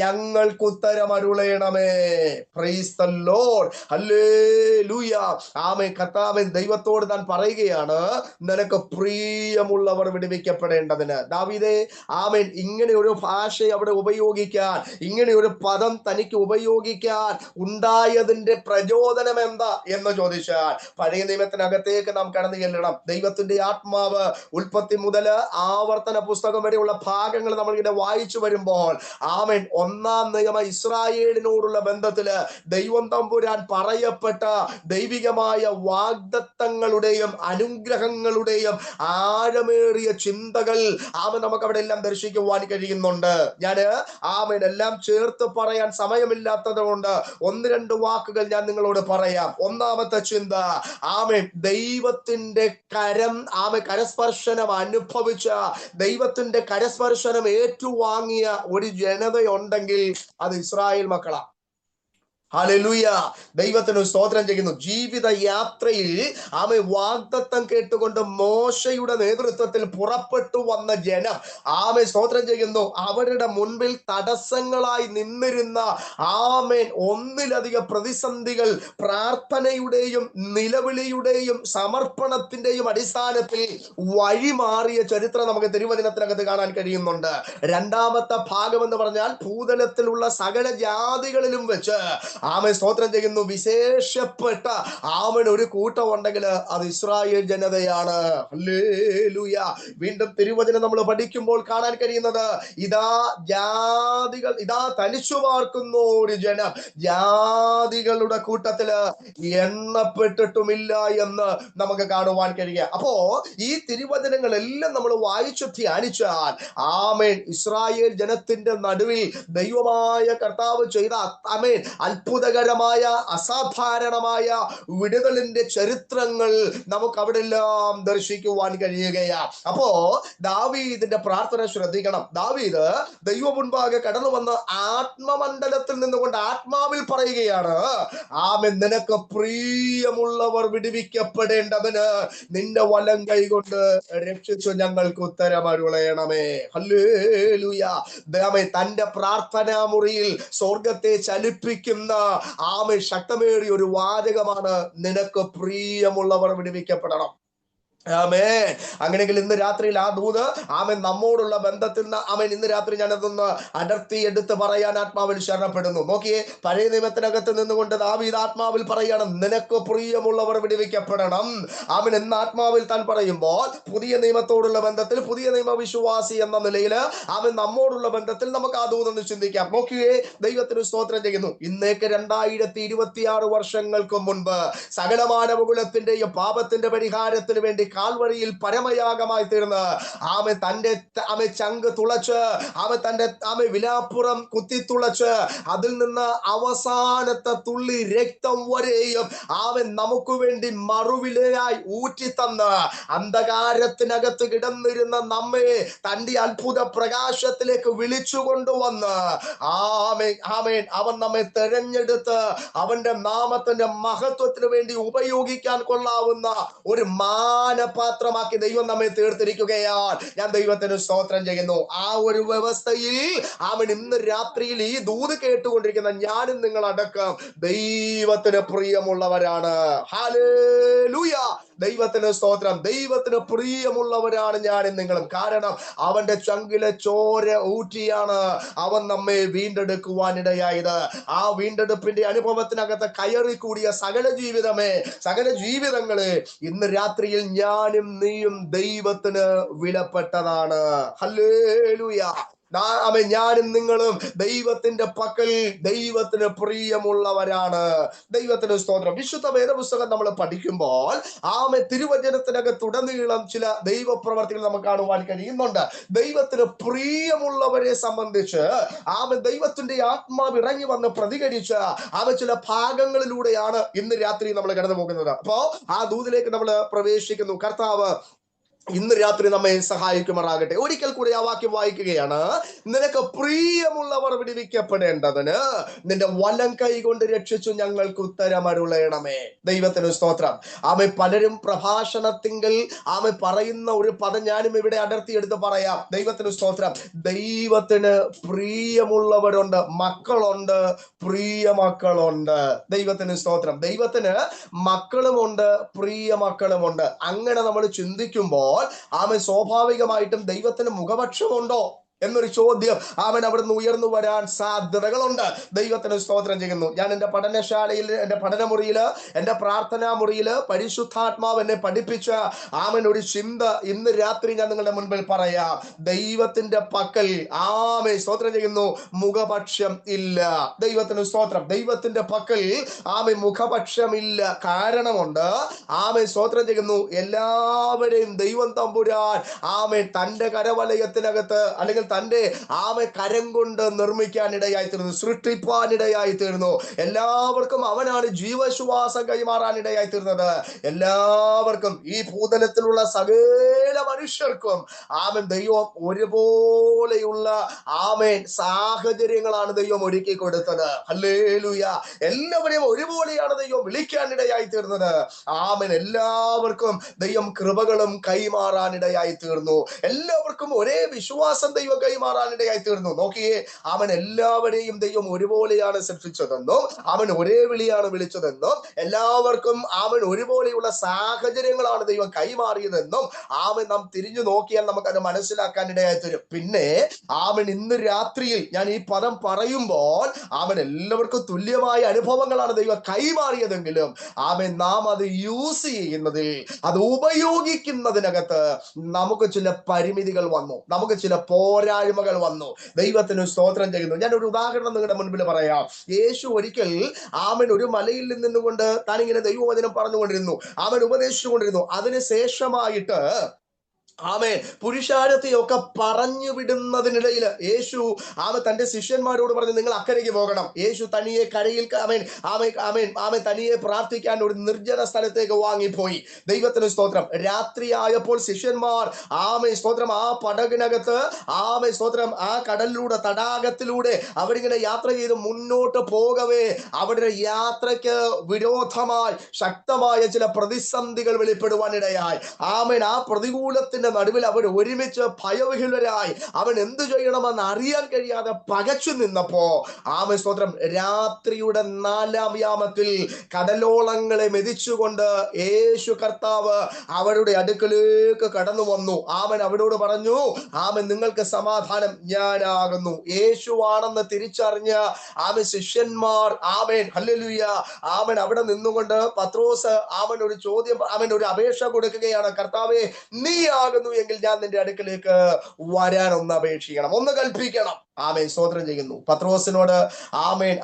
ഞങ്ങൾക്ക് ഉത്തരം അരുളേണമേ. Praise the Lord. Hallelujah. Amen. കർത്താവൻ ദൈവത്തോട് താൻ പറയുകയാണ്, നിനക്ക് പ്രിയമുള്ളവർ വിടുവിക്കപ്പെടേണ്ടതിന്. ദാവീദേ, ആമേൻ, ഇങ്ങനെ ഒരു ഭാഷ അവിടെ ഉപയോഗിക്കാൻ, ഇങ്ങനെ ഒരു പദം തനിക്ക് ഉപയോഗിക്കാൻ ഉണ്ടായതിന്റെ പ്രചോദനം എന്താ എന്ന് ചോദിച്ചാൽ, പഴയ നിയമത്തിനകത്തേക്ക് നാം കടന്നു ചെല്ലണം. ദൈവത്തിന്റെ ആത്മാവ് ഉൽപ്പത്തി മുതൽ ആവർത്തന പുസ്തകം വരെയുള്ള ഭാഗങ്ങൾ നമ്മൾ ഇങ്ങനെ വായിച്ചു വരുമ്പോൾ, ആമേൻ, ഒന്നാം നിയമ ഇസ്രായേലിനോടുള്ള ബന്ധത്തില് ദൈവം തമ്പുരാൻ പറയപ്പെട്ട ദൈവികമായ വാഗ്ദത്തങ്ങളുടെയും അനുഗ്രഹങ്ങളുടെയും ആഴമേറിയ ചിന്തകൾ ആമേൻ നമുക്ക് അവിടെ എല്ലാം ദർശിക്കുവാൻ കഴിയുന്നുണ്ട്. ഞാന് ആമേൻ എല്ലാം ചേർത്ത് പറയാൻ സമയമില്ലാത്തത് കൊണ്ട് ഒന്ന് രണ്ട് വാക്കുകൾ ഞാൻ നിങ്ങളോട് പറയാം. ഒന്നാമത്തെ ചിന്ത, ആമേൻ, ദൈവത്തിന്റെ കരസ്പർശനം അനുഭവിച്ച, ദൈവത്തിന്റെ കരസ്പർശനം ഏറ്റുവാങ്ങിയ ഒരു ജനതയുണ്ടെങ്കിൽ അത് ഇസ്രായേൽ മക്കളാ. ഹല്ലേലൂയ, ദൈവത്തിന് സ്തോത്രം ചെയ്യുന്നു. ജീവിത യാത്രയിൽ ആമേ വാഗ്ദത്തം കേട്ടുകൊണ്ട് മോശയുടെ നേതൃത്വത്തിൽ പുറപ്പെട്ടു വന്ന ജനം, ആമേ സ്തോത്രം ചെയ്യുന്നു, അവരുടെ മുൻപിൽ തടസ്സങ്ങളായി നിന്നിരുന്ന ആമേൻ ഒന്നിലധികം പ്രതിസന്ധികൾ പ്രാർത്ഥനയുടെയും നിലവിളിയുടെയും സമർപ്പണത്തിന്റെയും അടിസ്ഥാനത്തിൽ വഴിമാറിയ ചരിത്രം നമുക്ക് തിരുവചനത്തിനകത്ത് കാണാൻ കഴിയുന്നുണ്ട്. രണ്ടാമത്തെ ഭാഗം എന്ന് പറഞ്ഞാൽ ഭൂതലത്തിലുള്ള സകല ജാതികളിലും വെച്ച് ആമേൻ സ്തോത്രം ചെയ്യുന്നു വിശേഷപ്പെട്ട ആമേൻ ഒരു കൂട്ടം ഉണ്ടെങ്കിൽ അത് ഇസ്രായേൽ ജനതയാണ്. ഹല്ലേലൂയ. വീണ്ടും തിരുവചനം നമ്മൾ പഠിക്കുമ്പോൾ കാണാൻ കഴിയുന്നത്, ഇതാ ജാതികൾ, ഇതാ തനിച്ചു പാർക്കുന്നു ഒരു ജനം, ജാതികളുടെ കൂട്ടത്തില് എണ്ണപ്പെട്ടിട്ടുമില്ല എന്ന് നമുക്ക് കാണുവാൻ കഴിയുക. അപ്പോ ഈ തിരുവചനങ്ങളെല്ലാം നമ്മൾ വായിച്ചു ധ്യാനിച്ചാൽ, ആമേൻ, ഇസ്രായേൽ ജനത്തിന്റെ നടുവിൽ ദൈവമായ കർത്താവ് ചെയ്ത ആമേൻ അത്ഭുതകരമായ അസാധാരണമായ വിടുതലിന്റെ ചരിത്രങ്ങൾ നമുക്ക് അവിടെ എല്ലാം ദർശിക്കുവാൻ കഴിയുകയാണ്. അപ്പോ ദാവീദിന്റെ പ്രാർത്ഥന ശ്രദ്ധിക്കണം. ദാവീദ് ദൈവ മുൻപാകെ കടന്നു വന്ന് ആത്മമണ്ഡലത്തിൽ നിന്നുകൊണ്ട് ആത്മാവിൽ പറയുകയാണ്, ആമേൻ, നിനക്ക് പ്രിയമുള്ളവർ വിടുവിക്കപ്പെടേണ്ടതിന് നിന്റെ വലം കൈകൊണ്ട് രക്ഷിച്ചു ഞങ്ങൾക്ക് ഉത്തരമരുളയണമേ. ഹല്ലേലൂയ. ആമേൻ, തന്റെ പ്രാർത്ഥനാ മുറിയിൽ സ്വർഗത്തെ ചലിപ്പിക്കുന്ന ആമേൻ ശക്തമേറിയ ഒരു വാചകമാണ്, നിനക്ക് പ്രിയമുള്ളവർ വിടുവിക്കപ്പെടണം. ആമേൻ. അങ്ങനെയെങ്കിൽ ഇന്ന് രാത്രിയിൽ ആ ദൂത് ആമേൻ നമ്മോടുള്ള ബന്ധത്തിൽ നിന്ന് ആമേൻ ഇന്ന് രാത്രി ഞാനതൊന്ന് അടർത്തി എടുത്ത് പറയാൻ ആത്മാവിൽ ശരണപ്പെടുന്നു. നോക്കിയേ, പഴയ നിയമത്തിനകത്ത് നിന്നുകൊണ്ട് ദാവീദ് ആത്മാവിൽ പറയാണ്, നിനക്ക് പ്രിയമുള്ളവർ വിടുവിക്കപ്പെടണം. ആമേൻ എന്ന് ആത്മാവിൽ താൻ പറയുമ്പോൾ, പുതിയ നിയമത്തോടുള്ള ബന്ധത്തിൽ, പുതിയ നിയമ വിശ്വാസി എന്ന നിലയിൽ ആമേൻ നമ്മോടുള്ള ബന്ധത്തിൽ നമുക്ക് ആ ദൂതൊന്ന് ചിന്തിക്കാം. നോക്കിയേ, ദൈവത്തിന് സ്തോത്രം ചെയ്യുന്നു. ഇന്നേക്ക് 2026 വർഷങ്ങൾക്ക് മുൻപ് സകല മാനവകുലത്തിന്റെയും പാപത്തിന്റെ പരിഹാരത്തിന് വേണ്ടി കാൽവരിയിൽ പരമയാഗമായി തീർന്ന് ആമെ ചങ്ക് തുളച്ച് ആമെ വിലാപ്പുറം കുത്തിത്തുളച്ച് അതിൽ നിന്ന് അവസാനത്തെ തുള്ളി രക്തം വരെയും ആമൻ നമുക്ക് വേണ്ടി മറുവിലയായി ഊറ്റിത്തന്ന് അന്ധകാരത്തിനകത്ത് കിടന്നിരുന്ന നമ്മെ തന്റെ അത്ഭുത പ്രകാശത്തിലേക്ക് വിളിച്ചു കൊണ്ടുവന്ന് ആമേൻ അവൻ നമ്മെ തെരഞ്ഞെടുത്ത് അവന്റെ നാമത്തിന്റെ മഹത്വത്തിന് വേണ്ടി ഉപയോഗിക്കാൻ കൊള്ളാവുന്ന ഒരു പാത്രമാക്കി ദൈവം നമ്മെ തീർത്തിരിക്കുകയാണ്. ഞാൻ ദൈവത്തിന് സ്തോത്രം ചെയ്യുന്നു. ആ ഒരു വ്യവസ്ഥയിൽ അവൻ ഇന്ന് രാത്രിയിൽ ഈ ദൂത് കേട്ടുകൊണ്ടിരിക്കുന്ന ഞാനും നിങ്ങളടക്കം ദൈവത്തിന് പ്രിയമുള്ളവരാണ്. ഹല്ലേലൂയ. ദൈവത്തിന് സ്തോത്രം. ദൈവത്തിന് പ്രിയമുള്ളവരാണ് ഞാനും നിങ്ങളും. കാരണം അവന്റെ ചങ്കിലെ ചോര ഊറ്റിയാണ് അവൻ നമ്മെ വീണ്ടെടുക്കുവാനിടയായത്. ആ വീണ്ടെടുപ്പിന്റെ അനുഭവത്തിനകത്ത് കയറി കൂടിയ സകല ജീവിതങ്ങളെ ഇന്ന് രാത്രിയിൽ ഞാനും നീയും ദൈവത്തിന് വിലപ്പെട്ടതാണ്. ഹല്ലേലൂയ. ഞാനും നിങ്ങളും ദൈവത്തിന്റെ പക്കൽ ദൈവത്തിന് പ്രിയമുള്ളവരാണ്. ദൈവത്തിന് സ്തോത്രം. വിശുദ്ധ വേദപുസ്തകം നമ്മൾ പഠിക്കുമ്പോൾ തിരുവചനത്തിനകത്തുടനീളം ചില ദൈവപ്രവർത്തികൾ നമുക്ക് കാണുവാൻ കഴിയുന്നുണ്ട്. ദൈവത്തിന് പ്രിയമുള്ളവരെ സംബന്ധിച്ച് ദൈവത്തിന്റെ ആത്മാവ് ഇറങ്ങി വന്ന് പ്രതികരിച്ച ചില ഭാഗങ്ങളിലൂടെയാണ് ഇന്ന് രാത്രി നമ്മൾ കടന്നു പോകുന്നത്. അപ്പോ ആ ദൂതിലേക്ക് നമ്മൾ പ്രവേശിക്കുന്നു. കർത്താവ് ഇന്ന് രാത്രി നമ്മെ സഹായിക്കുമാറാകട്ടെ. ഒരിക്കൽ കൂടി ആ വാക്യം വായിക്കുകയാണ്. നിനക്ക് പ്രിയമുള്ളവർ വിടുവിക്കപ്പെടേണ്ടതിന് നിന്റെ വലം കൈ കൊണ്ട് രക്ഷിച്ചു ഞങ്ങൾക്ക് ഉത്തരമരുളയണമേ. ദൈവത്തിന് സ്തോത്രം. ആമേ പലരും പ്രഭാഷണത്തിങ്കിൽ ആമേ പറയുന്ന ഒരു പദം ഞാനും ഇവിടെ അടർത്തിയെടുത്ത് പറയാം. ദൈവത്തിന് സ്തോത്രം. ദൈവത്തിന് പ്രിയമുള്ളവരുണ്ട്, മക്കളുണ്ട്, പ്രിയ മക്കളുണ്ട്. ദൈവത്തിന് സ്തോത്രം. ദൈവത്തിന് മക്കളുമുണ്ട്, പ്രിയ മക്കളുമുണ്ട്. അങ്ങനെ നമ്മൾ ചിന്തിക്കുമ്പോൾ ആമൻ സ്വാഭാവികമായിട്ടും ദൈവത്തിന് മുഖപക്ഷമുണ്ടോ എന്നൊരു ചോദ്യം അവൻ അവിടുന്ന് ഉയർന്നു വരാൻ സാധ്യതകളുണ്ട്. ദൈവത്തിന് സ്തോത്രം ചെയ്യുന്നു. ഞാൻ എൻ്റെ പഠനശാലയിൽ, എൻ്റെ പഠനമുറിയിൽ, എൻ്റെ പ്രാർത്ഥനാ മുറിയിൽ പരിശുദ്ധാത്മാവ് എന്നെ പഠിപ്പിച്ച ആമൻ ഒരു ചിന്ത ഇന്ന് രാത്രി ഞാൻ നിങ്ങളുടെ മുൻപിൽ പറയാം. ദൈവത്തിന്റെ പക്കൽ ആമേ സ്തോത്രം ചെയ്യുന്നു മുഖപക്ഷം ഇല്ല. ദൈവത്തിന് സ്തോത്രം. ദൈവത്തിന്റെ പക്കൽ ആമേ മുഖപക്ഷമില്ല. കാരണമുണ്ട്. ആമേ സ്തോത്രം ചെയ്യുന്നു. എല്ലാവരെയും ദൈവം തമ്പുരാൻ ആമേ തന്റെ കരവലയത്തിനകത്ത് അല്ലെങ്കിൽ തന്റെ ആമേ കരം കൊണ്ട് നിർമ്മിക്കാനിടയായി തീർന്നു, സൃഷ്ടിപ്പാനിടയായി തീർന്നു. എല്ലാവർക്കും അവനാണ് ജീവശ്വാസം കൈമാറാനിടയായി തീർന്നത്. എല്ലാവർക്കും, ഈ ഭൂതലത്തിലുള്ള സകല മനുഷ്യർക്കും ആമൻ ദൈവം ഒരുപോലെയുള്ള ആമേൻ സാഹചര്യങ്ങളാണ് ദൈവം ഒരുക്കി കൊടുത്തത്. ഹല്ലേലൂയ. എല്ലാവരെയും ഒരുപോലെയാണ് ദൈവം വിളിക്കാനിടയായി തീർന്നത്. ആമൻ എല്ലാവർക്കും ദൈവം കൃപകളും കൈമാറാനിടയായി തീർന്നു. എല്ലാവർക്കും ഒരേ വിശ്വാസം ദൈവം കൈമാറാനിടയായി തീർന്നു. നോക്കിയേ, അവൻ എല്ലാവരെയും ദൈവം ഒരുപോലെയാണ് സൃഷ്ടിച്ചതെന്നും അവൻ ഒരേ വിളിയാണ് വിളിച്ചതെന്നും എല്ലാവർക്കും അവൻ ഒരുപോലെയുള്ള സാഹചര്യങ്ങളാണ് ദൈവം കൈമാറിയതെന്നും അവൻ നാം തിരിഞ്ഞു നോക്കിയാൽ നമുക്കത് മനസ്സിലാക്കാനിടയായി തീരും. പിന്നെ അവൻ ഇന്ന് രാത്രിയിൽ ഞാൻ ഈ പദം പറയുമ്പോൾ അവൻ എല്ലാവർക്കും തുല്യമായ അനുഭവങ്ങളാണ് ദൈവം കൈമാറിയതെങ്കിലും അവൻ നാം അത് യൂസ് ചെയ്യുന്നതിൽ, അത് ഉപയോഗിക്കുന്നതിനകത്ത് നമുക്ക് ചില പരിമിതികൾ വന്നു, നമുക്ക് ചില പോരായ്മകൾ വന്നു. ദൈവത്തിന് സ്തോത്രം ചെയ്യുന്നു. ഞാൻ ഒരു ഉദാഹരണം നിങ്ങളുടെ മുൻപിൽ പറയാം. യേശു ഒരിക്കൽ ആമൻ ഒരു മലയിൽ നിന്നുകൊണ്ട് താൻ ഇങ്ങനെ ദൈവവചനം പറഞ്ഞുകൊണ്ടിരുന്നു, അവൻ ഉപദേശിച്ചുകൊണ്ടിരുന്നു. അതിനുശേഷമായിട്ട് ആമേ പുരുഷാരത്തെയൊക്കെ പറഞ്ഞു വിടുന്നതിനിടയിൽ യേശു തന്റെ ശിഷ്യന്മാരോട് പറഞ്ഞു, നിങ്ങൾ അക്കരയ്ക്ക് പോകണം. യേശു തനിയെ കരയിൽ തനിയെ പ്രാർത്ഥിക്കാൻ ഒരു നിർജ്ജന സ്ഥലത്തേക്ക് വാങ്ങിപ്പോയി. ദൈവത്തിന് സ്തോത്രം. രാത്രിയായപ്പോൾ ശിഷ്യന്മാർ സ്തോത്രം ആ പടകിനകത്ത് സ്തോത്രം ആ കടലിലൂടെ, തടാകത്തിലൂടെ അവരിങ്ങനെ യാത്ര ചെയ്ത് മുന്നോട്ട് പോകവേ അവരുടെ യാത്രയ്ക്ക് വിരോധമായി ശക്തമായ ചില പ്രതിസന്ധികൾ വെളിപ്പെടുവാനിടയായി. ആ പ്രതികൂലത്തിന്റെ നടുവിൽ അവർ ഒരുമിച്ച് ഭയവിഹ്വലരായി അവൻ എന്തു ചെയ്യണമെന്ന് അറിയാൻ കഴിയാതെ പകച്ചു നിന്നപ്പോ സ്തോത്രം രാത്രിയുടെ 4-ാം യാമത്തിൽ കടലോളങ്ങളെ മെതിച്ചുകൊണ്ട് യേശു കർത്താവ് അവരുടെ അടുക്കലേക്ക് കടന്നു വന്നു. അവൻ അവരോട് പറഞ്ഞു, നിങ്ങൾക്ക് സമാധാനം, ഞാനാകുന്നു. യേശുവാണെന്ന് തിരിച്ചറിഞ്ഞ ശിഷ്യന്മാർ ഹല്ലേലൂയ അവിടെ നിന്നുകൊണ്ട് പത്രോസ് ഒരു ചോദ്യം, ഒരു അപേക്ഷ കൊടുക്കുകയാണ്. കർത്താവേ, നീ എങ്കിൽ ഞാൻ നിന്റെ അടുക്കലേക്ക് വരാൻ ഒന്ന് അപേക്ഷിക്കണം, ഒന്ന് കൽപ്പിക്കണം. ആമേൻ സ്തോത്രം ചെയ്യുന്നു. പത്രോസിനോട്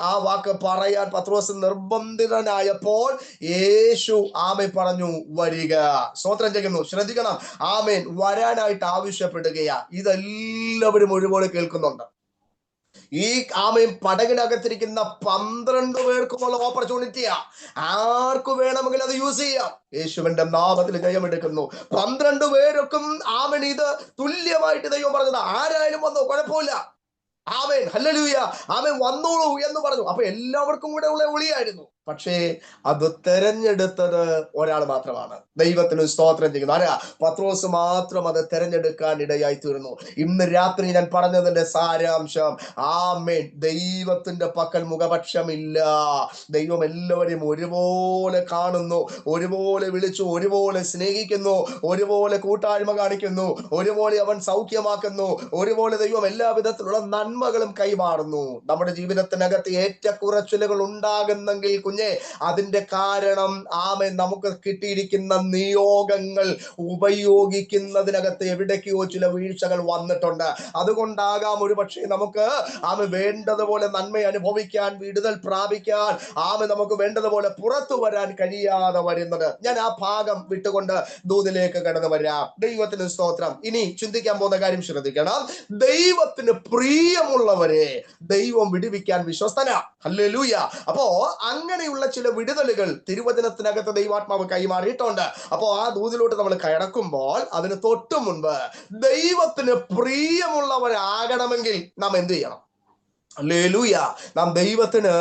ആ വാക്ക് പറയാൻ പത്രോസ് നിർബന്ധിതനായപ്പോൾ യേശു പറഞ്ഞു, വരിക. സ്തോത്രം ചെയ്യുന്നു. ശ്രദ്ധിക്കണം. വരാനായിട്ട് ആവശ്യപ്പെടുകയാ. ഇതെല്ലാവരും ഒരുപോലെ കേൾക്കുന്നുണ്ട്. ഈ പടകിനകത്തിരിക്കുന്ന 12 പേർക്കുമുള്ള ഓപ്പർച്യൂണിറ്റിയാ. ആർക്കു വേണമെങ്കിൽ അത് യൂസ് ചെയ്യാം. യേശുവിന്റെ നാമത്തിൽ ജയമെടുക്കുന്നു. 12 പേർക്കും ഇത് തുല്യമായിട്ട് ദൈവം പറഞ്ഞത്. ആരായാലും വന്നോ, കുഴപ്പമില്ല. Amen hallelujah. വന്നോളൂ എന്ന് പറഞ്ഞു. അപ്പൊ എല്ലാവർക്കും കൂടെ ഉള്ള വിളിയായിരുന്നു. പക്ഷേ അത് തെരഞ്ഞെടുത്തത് ഒരാൾ മാത്രമാണ്. ദൈവത്തിന് സ്തോത്രം ചെയ്യുന്നു. ആരാ? പത്രോസ് മാത്രം അത് തെരഞ്ഞെടുക്കാൻ ഇടയായി തീർന്നു. ഇന്ന് രാത്രി ഞാൻ പറഞ്ഞതിന്റെ സാരാംശം, ദൈവത്തിന്റെ പക്കൽ മുഖപക്ഷമില്ല. ദൈവം എല്ലാവരെയും ഒരുപോലെ കാണുന്നു, ഒരുപോലെ വിളിച്ചു, ഒരുപോലെ സ്നേഹിക്കുന്നു, ഒരുപോലെ കൂട്ടായ്മ കാണിക്കുന്നു, ഒരുപോലെ അവൻ സൗഖ്യമാക്കുന്നു, ഒരുപോലെ ദൈവം എല്ലാ വിധത്തിലുള്ള നന്മകളും കൈമാറുന്നു. നമ്മുടെ ജീവിതത്തിനകത്ത് ഏറ്റക്കുറച്ചിലുകൾ ഉണ്ടാകുന്നെങ്കിൽ അതിന്റെ കാരണം നമുക്ക് കിട്ടിയിരിക്കുന്ന നിയോഗങ്ങൾ ഉപയോഗിക്കുന്നതിനകത്ത് എവിടേക്കോ ചില വീഴ്ചകൾ വന്നിട്ടുണ്ട്. അതുകൊണ്ടാകാം ഒരുപക്ഷെ നമുക്ക് വേണ്ടതുപോലെ നന്മ അനുഭവിക്കാൻ, വിടുതൽ പ്രാപിക്കാൻ നമുക്ക് വേണ്ടതുപോലെ പുറത്തു വരാൻ കഴിയാതെ വരുന്നത്. ഞാൻ ആ ഭാഗം വിട്ടുകൊണ്ട് ദൂതിലേക്ക് കടന്നു വരാം. ദൈവത്തിന് സ്തോത്രം. ഇനി ചിന്തിക്കാൻ പോകുന്ന കാര്യം ശ്രദ്ധിക്കണം. ദൈവത്തിന് പ്രിയമുള്ളവരെ ദൈവം വിടുവിക്കാൻ വിശ്വസ്തനാ. ഹല്ലേലൂയ. അപ്പോ അങ്ങനെ അങ്ങനെയുള്ള ചില വിടുതലുകൾ തിരുവചനത്തിനകത്ത് ദൈവാത്മാവ് കൈമാറിയിട്ടുണ്ട്. അപ്പോൾ ആ ദൂതിലോട്ട് നമ്മൾ കടക്കുമ്പോൾ അതിന് തൊട്ടു മുൻപ് ദൈവത്തിന് പ്രിയമുള്ളവരാകണമെങ്കിൽ നാം എന്ത് ചെയ്യണം? ഹല്ലേലൂയ. നാം ദൈവത്തിന്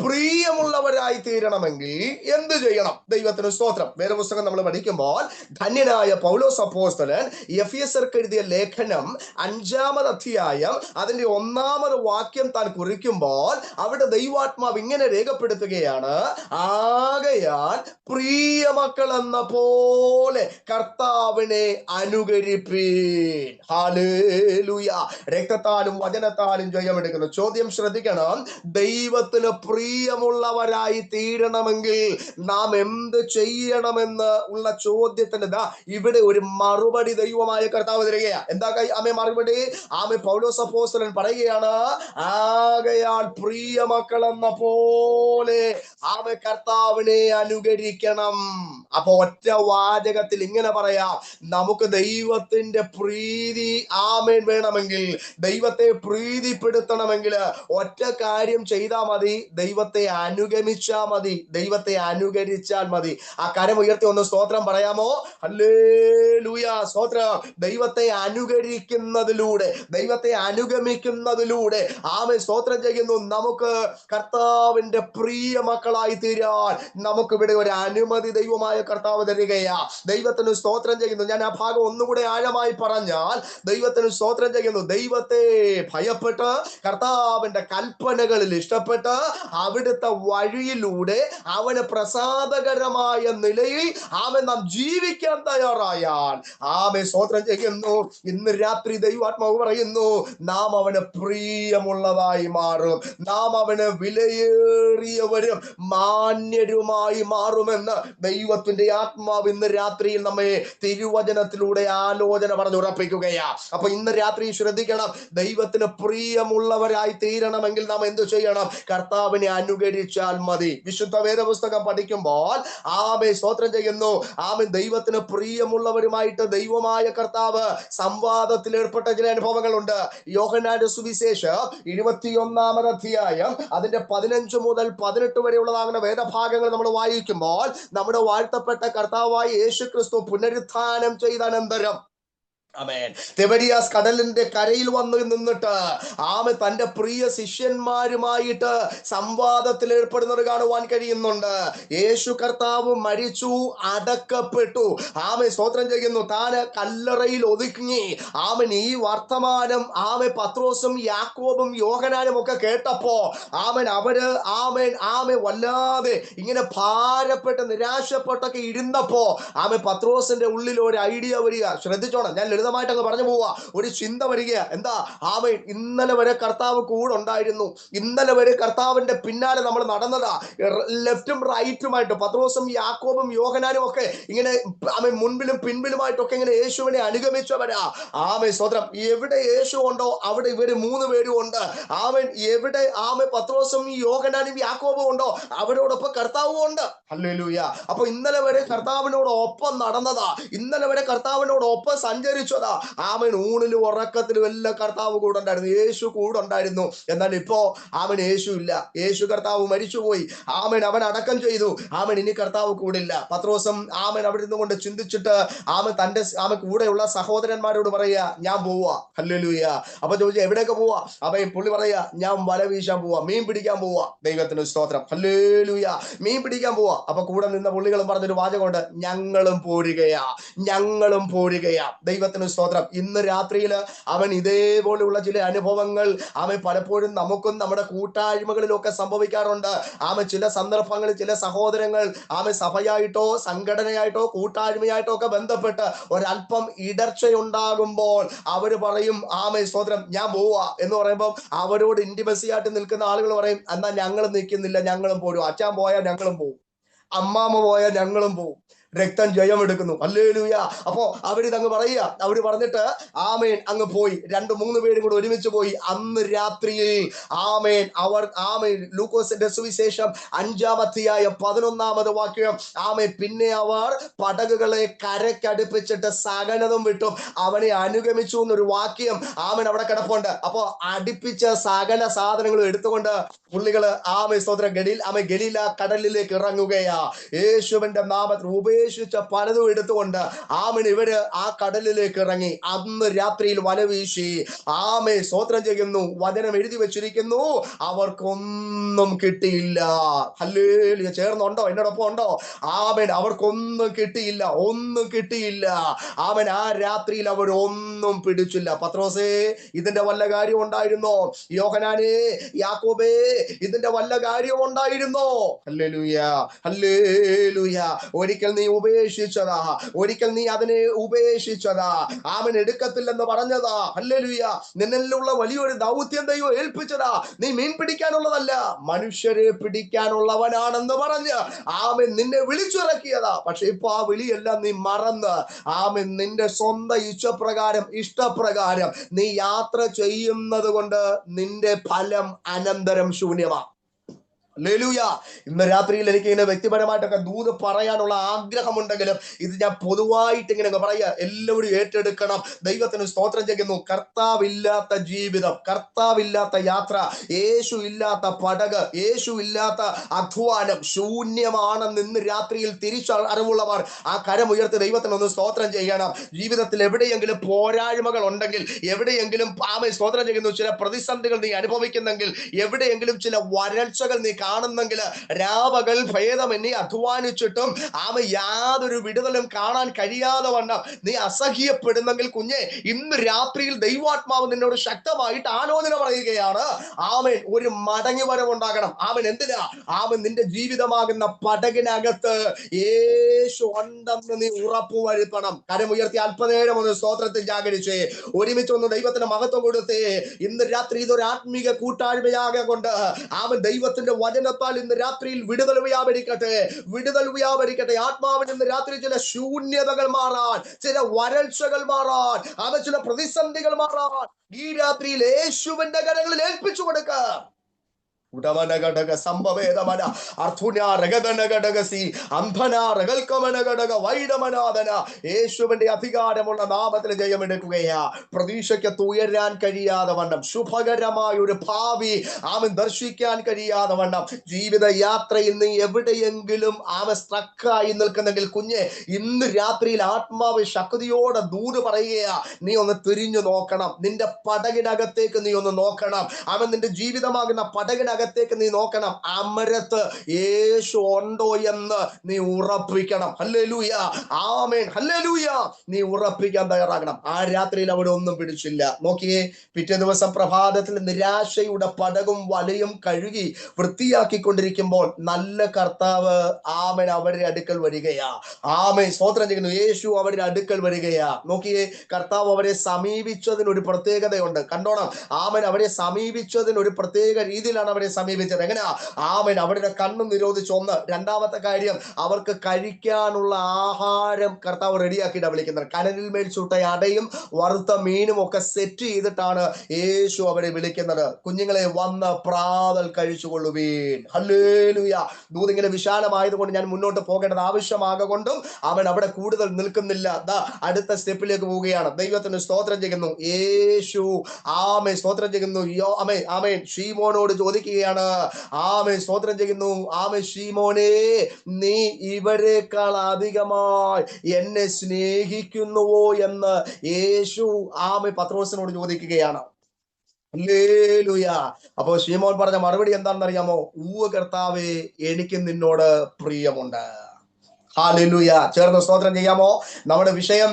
പ്രിയമുള്ളവരായി തീരണമെങ്കിൽ എന്ത് ചെയ്യണം? ദൈവത്തിന് സ്തോത്രം. വേദപുസ്തകം നമ്മൾ പഠിക്കുമ്പോൾ ധന്യനായ പൗലോസ് അപ്പോസ്തലൻ എഫെസ്യർക്ക് എഴുതിയ ലേഖനം 5-ാമത് അധ്യായം അതിന്റെ 1-ാമത് വാക്യം താൻ കുറിക്കുമ്പോൾ അവിടെ ദൈവാത്മാവ് ഇങ്ങനെ രേഖപ്പെടുത്തുകയാണ്, ആകയാൽ പ്രിയമക്കൾ എന്ന പോലെ കർത്താവിനെ അനുകരിപ്പീൻ. ഹല്ലേലൂയ. രക്തത്താലും വചനത്താലും ജയമെടുക്കുന്നു. ചോദ്യം ശ്രദ്ധിക്കണം. ദൈവത്തിന് പ്രിയമുള്ളവരായി തീരണമെങ്കിൽ നാം എന്ത് ചെയ്യണമെന്ന് ഉള്ള ചോദ്യത്തിന് ഇവിടെ ഒരു മറുപടി ദൈവമായ കർത്താവ് തരികയാണ്. എന്താ ആമേ മറുപടി? ആമേ പൗലോസ് അപ്പോസ്തലൻ പറയുകയാണ്, ആകയാൽ പ്രിയമക്കൾ എന്ന പോലെ ആമേ കർത്താവിനെ അനുകരിക്കണം. അപ്പൊ ഒറ്റ വാചകത്തിൽ ഇങ്ങനെ പറയാം, നമുക്ക് ദൈവത്തിന്റെ പ്രീതി ആമേൻ വേണമെങ്കിൽ, ദൈവത്തെ പ്രീതിപ്പെടുത്തണമെങ്കിൽ ഒറ്റ കാര്യം ചെയ്താൽ മതി, ദൈവത്തെ അനുഗമിച്ചാൽ മതി, ദൈവത്തെ അനുകരിച്ചാൽ മതി. ആ കരം ഉയർത്തി ഒന്ന് സ്തോത്രം പറയാമോ? ഹല്ലേലൂയ, സ്തോത്രം. ദൈവത്തെ അനുകരിക്കുന്നതിലൂടെ, ദൈവത്തെ അനുഗമിക്കുന്നതിലൂടെ ആമേൻ സ്തോത്രം ചെയ്യുന്നു. നമുക്ക് കർത്താവിന്റെ പ്രിയ മക്കളായി തീരാൻ നമുക്ക് ഇവിടെ ഒരു അനുമതി ദൈവമായ കർത്താവ് തരികയാ. ദൈവത്തിന് സ്തോത്രം ചെയ്യുന്നു. ഞാൻ ആ ഭാഗം ഒന്നുകൂടെ ആഴമായി പറഞ്ഞാൽ, ദൈവത്തിന് സ്തോത്രം ചെയ്യുന്നു. ദൈവത്തെ ഭയപ്പെട്ട് കർത്താവിന്റെ കൽപ്പനകളിൽ ഇഷ്ടപ്പെട്ട് അവിടുത്തെ വഴിയിലൂടെ അവന് പ്രസാദകരമായ നിലയിൽ ആമേൻ നാം ജീവിക്കാൻ തയ്യാറായാൽ ആമേൻ സ്തോത്രം ചെയ്യുന്നു. ഇന്ന് രാത്രി ദൈവാത്മാവ് പറയുന്നു, നാം അവന് പ്രിയമുള്ളതായി മാറും, നാം അവന് വിലയേറിയവരും മാന്യരുമായി മാറുമെന്ന് ദൈവത്തിന്റെ ആത്മാവ് ഇന്ന് രാത്രിയിൽ നമ്മെ തിരുവചനത്തിലൂടെ ആലോചന പറഞ്ഞുറപ്പിക്കുകയാ. അപ്പൊ ഇന്ന് രാത്രി ശ്രദ്ധിക്കണം, ദൈവത്തിന് പ്രിയമുള്ളവരായി തീരണമെങ്കിൽ നാം എന്തു ചെയ്യണം? കർത്താവിനെ അനുകരിച്ചാൽ മതി. വിശുദ്ധ വേദപുസ്തകം പഠിക്കുമ്പോൾ ആമേൻ സ്തോത്രം ചെയ്യുന്നു. ആമേൻ ദൈവത്തിന് പ്രിയമുള്ളവരുമായിട്ട് ദൈവമായ കർത്താവ് സംവാദത്തിൽ ഏർപ്പെട്ട ചില അനുഭവങ്ങളുണ്ട്. യോഹന്നാന്റെ സുവിശേഷം 21-ാമത് അധ്യായം അതിന്റെ 15 മുതൽ 18 വരെയുള്ളതാകുന്ന വേദഭാഗങ്ങൾ നമ്മൾ വായിക്കുമ്പോൾ നമ്മുടെ വാഴ്ത്തപ്പെട്ട കർത്താവായ യേശു ക്രിസ്തു പുനരുത്ഥാനം ചെയ്ത അനന്തരം ആമേൻ തിബരിയാസ് കടലിന്റെ കരയിൽ വന്നു നിന്നിട്ട് ആമേൻ തന്റെ പ്രിയ ശിഷ്യന്മാരുമായിട്ട് സംവാദത്തിൽ ഏർപ്പെടുന്നത് കാണുവാൻ കഴിയുന്നുണ്ട്. യേശു കർത്താവ് മരിച്ചു, അടക്കപ്പെട്ടു. ആമേൻ സ്തോത്രം ചെയ്യുന്നു. താന് കല്ലറയിൽ ഒതുങ്ങി. ആമേൻ ഈ വർത്തമാനം ആമേൻ പത്രോസും യാക്കോബും യോഹന്നാനും ഒക്കെ കേട്ടപ്പോ അവര് വല്ലാതെ ഇങ്ങനെ ഭാരപ്പെട്ട് നിരാശപ്പെട്ടൊക്കെ ഇരുന്നപ്പോ പത്രോസിന്റെ ഉള്ളിൽ ഒരു ഐഡിയ വരിക. ശ്രദ്ധിച്ചോണം, ഞാൻ ലളിതമായിട്ട് അങ്ങ് പറഞ്ഞു പോവാ. ഒരു ചിന്ത വരിക. എന്താ? ഇന്നലെ വരെ കർത്താവ് കൂടെ ഉണ്ടായിരുന്നു, ഇന്നലെ വരെ കർത്താവിന്റെ പിന്നാലെ നമ്മൾ നടന്നതാ. ലെഫ്റ്റും റൈറ്റുമായിട്ട് പത്രോസും യാക്കോബും യോഹന്നാനും ഒക്കെ ഇങ്ങനെ മുൻപിലും പിൻപിലുമായിട്ടൊക്കെ ഇങ്ങനെ യേശുവിനെ അനുഗമിച്ചവരാ. സ്തോത്രം. എവിടെ യേശു ഉണ്ടോ അവിടെ ഇവര് 3 പേരും ഉണ്ട്. എവിടെ പത്രോസും യോഹന്നാനും യാക്കോബും ഉണ്ടോ അവരോടൊപ്പം കർത്താവും ഉണ്ട്. ഹല്ലേലൂയ. അപ്പൊ ഇന്നലെ വരെ കർത്താവിനോടൊപ്പം നടന്നതാ, ഇന്നലെ വരെ കർത്താവിനോടൊപ്പം സഞ്ചരിച്ചതാ. ഊണിലും ഉറക്കത്തിലും എല്ലാം കർത്താവ് കൂടെ ഉണ്ടായിരുന്നു, യേശു കൂടെ ഉണ്ടായിരുന്നു. എന്നാൽ ഇപ്പോ യേശു ഇല്ല, യേശു കർത്താവ് മരിച്ചുപോയി. അവൻ അടക്കം ചെയ്തു. ഇനി കർത്താവ് കൂടില്ല. പത്രോസും അവിടെ നിന്ന് കൊണ്ട് ചിന്തിച്ചിട്ട് തന്റെ കൂടെയുള്ള സഹോദരന്മാരോട് പറയാ, ഞാൻ പോവാ. ഹല്ലേലൂയ. അപ്പൊ ചോദിച്ചാ എവിടെയൊക്കെ പോവാ? പുള്ളി പറയാ, ഞാൻ വല വീശാൻ പോവാ, മീൻ പിടിക്കാൻ പോവാ. ദൈവത്തിന് സ്തോത്രം. ഹല്ലേലൂയ. മീൻ പിടിക്കാൻ പോവാ. അപ്പൊ കൂടെ നിന്ന പുള്ളികളും പറഞ്ഞൊരു വാചകമുണ്ട്, ഞങ്ങളും പോരുകയാ, ഞങ്ങളും പോരുകയാ. ദൈവത്തിന് സ്തോത്രം. ഇന്ന് രാത്രിയിൽ ഇതേപോലെയുള്ള ചില അനുഭവങ്ങൾ പലപ്പോഴും നമുക്കും നമ്മുടെ കൂട്ടായ്മകളിലൊക്കെ സംഭവിക്കാറുണ്ട്. ചില സന്ദർഭങ്ങളിൽ ചില സഹോദരങ്ങൾ സഭയായിട്ടോ സംഘടനയായിട്ടോ കൂട്ടായ്മയായിട്ടോ ഒക്കെ ബന്ധപ്പെട്ട് ഒരല്പം ഇടർച്ചയുണ്ടാകുമ്പോൾ അവര് പറയും, സ്തോത്രം, ഞാൻ പോവാ എന്ന് പറയുമ്പോൾ അവരോട് ഇന്റിമസി ആയിട്ട് നിൽക്കുന്ന ആളുകൾ പറയും, എന്നാ ഞങ്ങളും നിൽക്കുന്നില്ല, ഞങ്ങളും പോരും. അച്ഛൻ പോയാൽ ഞങ്ങളും പോവും, അമ്മാമ്മ പോയാൽ ഞങ്ങളും പോവും, രക്തം ജയമെടുക്കുന്നു. ഹല്ലേലൂയ. അപ്പോ അവരിതങ്ങ് പറയുക. അവര് പറഞ്ഞിട്ട് ആമേൻ അങ്ങ് പോയി. 2-3 പേരും കൂടെ ഒരുമിച്ച് പോയി. അന്ന് രാത്രിയിൽ ആമേൻ ലൂക്കോസിന്റെ സുവിശേഷം 5-ാം അധ്യായം 11-ാമത് വാക്യം. ആമേൻ പിന്നെ അവർ പടകുകളെ കരക്കടുപ്പിച്ചിട്ട് സകലതും വിട്ടും അവനെ അനുഗമിച്ചു എന്നൊരു വാക്യം ആമേൻ അവിടെ കിടപ്പുണ്ട്. അപ്പോ അടുപ്പിച്ച സകല സാധനങ്ങളും എടുത്തുകൊണ്ട് പുള്ളികള് ഗലീല കടലിലേക്ക് ഇറങ്ങുകയാ. യേശുവിന്റെ നാമത്തിൽ ഉപേക്ഷിച്ച പലതും എടുത്തുകൊണ്ട് ആമേൻ ഇവര് ആ കടലിലേക്ക് ഇറങ്ങി. അന്ന് രാത്രിയിൽ വല വീശി. ആമേൻ സ്തോത്രം ചെയ്യുന്നു. വചനം എഴുതി വെച്ചിരിക്കുന്നു, അവർക്കൊന്നും കിട്ടിയില്ല. ഹല്ലേലൂയ. ചേർന്നുണ്ടോ? എന്നോടൊപ്പം ഉണ്ടോ? ആമേൻ. അവർക്കൊന്നും കിട്ടിയില്ല, ഒന്നും കിട്ടിയില്ല. ആമേൻ. ആ രാത്രിയിൽ അവർ ഒന്നും പിടിച്ചില്ല. പത്രോസേ, ഇതിന്റെ വല്ല കാര്യം ഉണ്ടായിരുന്നോ? യോഹന്നാനേ, യാക്കോബേ, ഇതിന്റെ വല്ല കാര്യം ഉണ്ടായിരുന്നോ? Hallelujah, hallelujah. ഒരിക്കൽ നീ ഉപേക്ഷിച്ചതാ, ഒരിക്കൽ നീ അതിനെ ഉപേക്ഷിച്ചതാ, അവൻ എടുക്കത്തില്ലെന്ന് പറഞ്ഞതാ. ഹല്ലേലൂയ. നിന്നിലുള്ള വലിയൊരു ദൗത്യം ദൈവം ഏൽപ്പിച്ചതാ. നീ മീൻ പിടിക്കാനുള്ളതല്ല, മനുഷ്യരെ പിടിക്കാനുള്ളവനാണെന്ന് പറഞ്ഞ് ആമൻ നിന്നെ വിളിച്ചിറക്കിയതാ. പക്ഷെ ഇപ്പൊ ആ വിളിയെല്ലാം നീ മറന്ന് ആമൻ നിന്റെ സ്വന്തം ഇഷ്ടപ്രകാരം നീ യാത്ര ചെയ്യുന്നത് കൊണ്ട് നിന്റെ ഫലം അനന്തരം ശൂന്യമാണ്. ഹല്ലേലൂയ. ഇന്ന് രാത്രിയിൽ എനിക്ക് ഇങ്ങനെ വ്യക്തിപരമായിട്ടൊക്കെ ദൂത് പറയാനുള്ള ആഗ്രഹമുണ്ടെങ്കിലും ഇത് ഞാൻ പൊതുവായിട്ട് ഇങ്ങനെ പറയുക, എല്ലാവരും ഏറ്റെടുക്കണം. ദൈവത്തിന് സ്തോത്രം ചെയ്യുന്നു. കർത്താവില്ലാത്ത ജീവിതം, കർത്താവില്ലാത്ത യാത്ര, യേശു ഇല്ലാത്ത പടക്, യേശു ഇല്ലാത്ത അധ്വാനം ശൂന്യമാണെന്ന് ഇന്ന് രാത്രിയിൽ തിരിച്ചറിവുള്ളവർ ആ കരമുയർത്തി ദൈവത്തിനൊന്ന് സ്തോത്രം ചെയ്യണം. ജീവിതത്തിൽ എവിടെയെങ്കിലും പോരായ്മകൾ ഉണ്ടെങ്കിൽ, എവിടെയെങ്കിലും സ്തോത്രം ചെയ്യുന്നു, ചില പ്രതിസന്ധികൾ നീ അനുഭവിക്കുന്നെങ്കിൽ, എവിടെയെങ്കിലും ചില വരൾച്ചകൾ നീ കാണുന്നെങ്കിൽ, രാപകൽ ഭേദമെന്നി അധ്വാനിച്ചിട്ടും യാതൊരു വിടുതലും കാണാൻ കഴിയാതെ വണ്ണം നീ അസഹ്യപ്പെടുന്നെങ്കിൽ, കുഞ്ഞെ, ഇന്ന് രാത്രിയിൽ ദൈവാത്മാവ് നിന്നോട് ശക്തമായിട്ട് ആലോചന പറയുകയാണ്. ആമേൻ. ഒരു മടങ്ങി വരവുണ്ടാകണം. ആമേൻ. എന്തിനാ? ആമേൻ. നിന്റെ ജീവിതമാകുന്ന പടകിനകത്ത് യേശു ഉണ്ടെന്ന് നീ ഉറപ്പുവരുത്തണം. കരമുയർത്തി അല്പനേരം ഒന്ന് സ്തോത്രത്തിൽ ജാഗരിച്ചേ, ഒരുമിച്ചൊന്ന് ദൈവത്തിന് മഹത്വം കൊടുത്തേ. ഇന്ന് രാത്രി ഇതൊരു ആത്മീക കൂട്ടായ്മയാകെ കൊണ്ട് ആമേൻ ദൈവത്തിന്റെ വചനത്താൽ ഇന്ന് രാത്രിയിൽ വിടുതൽ വ്യാപരിക്കട്ടെ. ആത്മാവിന് ഇന്ന് രാത്രി ചില ശൂന്യതകൾ മാറാൻ, ചില വരൾച്ചകൾ മാറാൻ, ചില പ്രതിസന്ധികൾ മാറാൻ ഈ രാത്രിയിൽ യേശുവിന്റെ കരങ്ങളിൽ ഏൽപ്പിച്ചു കൊടുക്കുക. യേശുവിന്റെ അധികാരമുള്ള നാമത്തിൽ ജയമെടുക്കുകയാ. പ്രതീക്ഷയ്ക്കത്ത് ഉയരാൻ കഴിയാതെ വണ്ണം, ശുഭകരമായ ഒരു ഭാവി ദർശിക്കാൻ കഴിയാതെ വണ്ണം, ജീവിത യാത്രയിൽ നീ എവിടെയെങ്കിലും സ്ട്രക്കായി നിൽക്കുന്നെങ്കിൽ, കുഞ്ഞെ, ഇന്ന് രാത്രിയിൽ ആത്മാവ് ശക്തിയോടെ ദൂത് പറയുകയാ. നീ ഒന്ന് തിരിഞ്ഞു നോക്കണം. നിന്റെ പടകിനകത്തേക്ക് നീ ഒന്ന് നോക്കണം. നിന്റെ ജീവിതമാകുന്ന പടകിനകത്തേക്ക് നീ നോക്കണം. അമരത്ത് യേശു ഉണ്ടോ എന്ന് നീ ഉറപ്പിക്കണം. ഹല്ലേലൂയ, ആമേൻ, ഹല്ലേലൂയ. നീ ഉറപ്പിക്കാൻ തയ്യാറാകണം. ആ രാത്രിയിൽ അവിടെ ഒന്നും പിടിച്ചില്ല. നോക്കിയേ, പിറ്റേ ദിവസം പ്രഭാതത്തിൽ നിരാശയുടെ പടകും വലയും കഴുകി വൃത്തിയാക്കിക്കൊണ്ടിരിക്കുമ്പോൾ നല്ല കർത്താവ് ആമേൻ അവരുടെ അടുക്കൽ വരികയാ. ആമേൻ. സ്തോത്രം ചെയ്യുന്നു. യേശു അവരുടെ അടുക്കൽ വരികയാ. നോക്കിയേ, കർത്താവ് അവരെ സമീപിച്ചതിന് ഒരു പ്രത്യേകതയുണ്ട്. കണ്ടോണം. ആമേൻ. അവരെ സമീപിച്ചതിന് ഒരു പ്രത്യേക രീതിയിലാണ് അവരെ സമീപിച്ചത്. എങ്ങനെയാ? ആമേൻ. അവരുടെ കണ്ണും നിരോധിച്ചു. ഒന്ന്. രണ്ടാമത്തെ കാര്യം, അവർക്ക് കഴിക്കാനുള്ള ആഹാരം കർത്താവ് റെഡിയാക്കിയിട്ടാണ് വിളിക്കുന്നത്. കനലിൽ മേൽ ചുട്ട അടയും വറുത്ത മീനും ഒക്കെ സെറ്റ് ചെയ്തിട്ടാണ് യേശു അവരെ വിളിക്കുന്നത്. കുഞ്ഞുങ്ങളെ, വന്ന് പ്രാതൽ കഴിച്ചുകൊള്ളുവീൻ. ഹല്ലേലൂയ. ദൂതിങ്ങനെ വിശാലമായതുകൊണ്ട് ഞാൻ മുന്നോട്ട് പോകേണ്ടത് ആവശ്യമാകൊണ്ടും അവൻ അവിടെ കൂടുതൽ നിൽക്കുന്നില്ല. അടുത്ത സ്റ്റെപ്പിലേക്ക് പോവുകയാണ്. ദൈവത്തിന് സ്തോത്രം ചെയ്യുന്നു. യേശു ആമേൻ സ്തോത്രം ചെയ്യുന്നു. ആമേൻ ശീമോനോട് ചോദിക്കുകയാണ്. ആമേൻ സ്തോത്രം ചെയ്യുന്നു. ആമേൻ, ശീമോനെ, നീ ഇവരെക്കാൾ അധികമായി എന്നെ സ്നേഹിക്കുന്നുവോ എന്ന് യേശു പത്രോസിനോട് ചോദിക്കുകയാണ്. ഹല്ലേലൂയ. അപ്പോ ശീമോൻ പറഞ്ഞ മറുപടി എന്താണെന്ന് അറിയാമോ? ഊവ കർത്താവേ, എനിക്ക് നിന്നോട് പ്രിയമുണ്ട്. ഹല്ലേലൂയ. ചേർന്ന് സ്തോത്രം ചെയ്യാമോ? നമ്മുടെ വിഷയം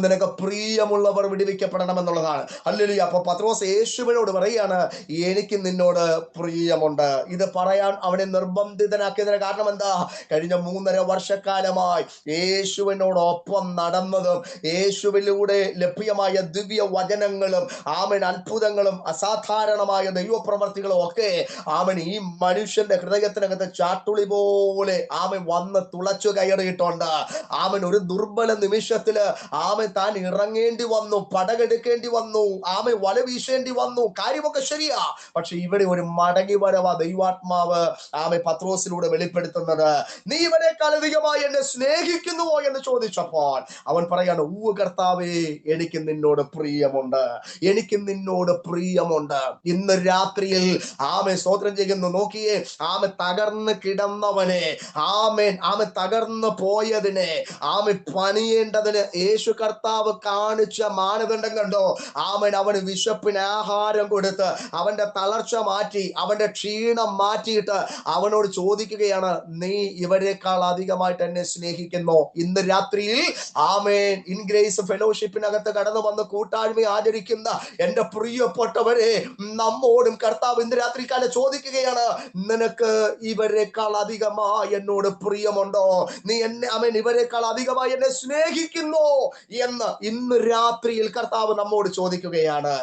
നിനക്ക് പ്രിയമുള്ളവർ വിടുവിക്കപ്പെടണമെന്നുള്ളതാണ്. ഹല്ലേലൂയ. അപ്പൊ പത്രോസ് യേശുവിനോട് പറയാണ്, എനിക്ക് നിന്നോട് പ്രിയമുണ്ട്. ഇത് പറയാൻ അവനെ നിർബന്ധിതനാക്കിയതിന് കാരണം എന്താ? കഴിഞ്ഞ 3.5 വർഷക്കാലമായി യേശുവിനോടൊപ്പം നടന്നതും യേശുവിലൂടെ ലഭ്യമായ ദിവ്യ വചനങ്ങളും അത്ഭുതങ്ങളും അസാധാരണമായ ദൈവപ്രവർത്തികളും ഒക്കെ ഈ മനുഷ്യന്റെ ഹൃദയത്തിനകത്ത് ചാട്ടുളി പോലെ വന്ന് തുളച്ചു കയറി കയറിയിട്ടുണ്ട്. ആമൻ ഒരു ദുർബല നിമിഷത്തില് ആമൻ താൻ ഇറങ്ങേണ്ടി വന്നു, പടകെടുക്കേണ്ടി വന്നു, ആമൻ വല വീശേണ്ടി വന്നു. കാര്യമൊക്കെ ശരിയാ. പക്ഷെ ഇവിടെ ഒരു മടങ്ങി വരവാ ദൈവാത്മാവ് ആമൻ പത്രോസിലൂടെ വെളിപ്പെടുത്തുന്നത്. നീ ഇവരെക്കാൾ അധികമായി എന്നെ സ്നേഹിക്കുന്നുവോ എന്ന് ചോദിച്ചപ്പോൾ അവൻ പറയാണ്, കർത്താവേ, എനിക്ക് നിന്നോട് പ്രിയമുണ്ട്, എനിക്ക് നിന്നോട് പ്രിയമുണ്ട്. ഇന്ന് രാത്രിയിൽ ആമൻ സ്തോത്രം ചെയ്യുന്നു. നോക്കിയേ, ആമൻ തകർന്ന് കിടന്നവനെ, ആമൻ തകർന്ന് പോയതിനെ, ആമൻ പണിയേണ്ടതിന് യേശു കർത്താവ് കാണിച്ച മാനദണ്ഡം കണ്ടോ? ആമൻ അവന് വിശപ്പിന് ആഹാരം കൊടുത്ത് അവന്റെ തളർച്ച മാറ്റി, അവന്റെ ക്ഷീണം മാറ്റിയിട്ട് അവനോട് ചോദിക്കുകയാണ്, നീ ഇവരെക്കാൾ അധികമായിട്ട് എന്നെ സ്നേഹിക്കുന്നു? ഇന്ന് രാത്രിയിൽ ആമേൻ ഇൻഗ്രേസ് ഫെലോഷിപ്പിനകത്ത് കടന്നു വന്ന് കൂട്ടായ്മ ആചരിക്കുന്ന എന്റെ പ്രിയപ്പെട്ടവരെ, നമ്മോടും കർത്താവ് ഇന്ന് രാത്രിക്കാലം ചോദിക്കുകയാണ്, നിനക്ക് ഇവരെക്കാൾ അധികമായി എന്നോട് പ്രിയമുണ്ടോ? നീ എന്നെ ഇവരെക്കാൾ അധികമായി എന്നെ സ്നേഹിക്കുന്നു എന്ന് ഇന്ന് രാത്രിയിൽ കർത്താവ് നമ്മോട് ചോദിക്കുകയാണ്.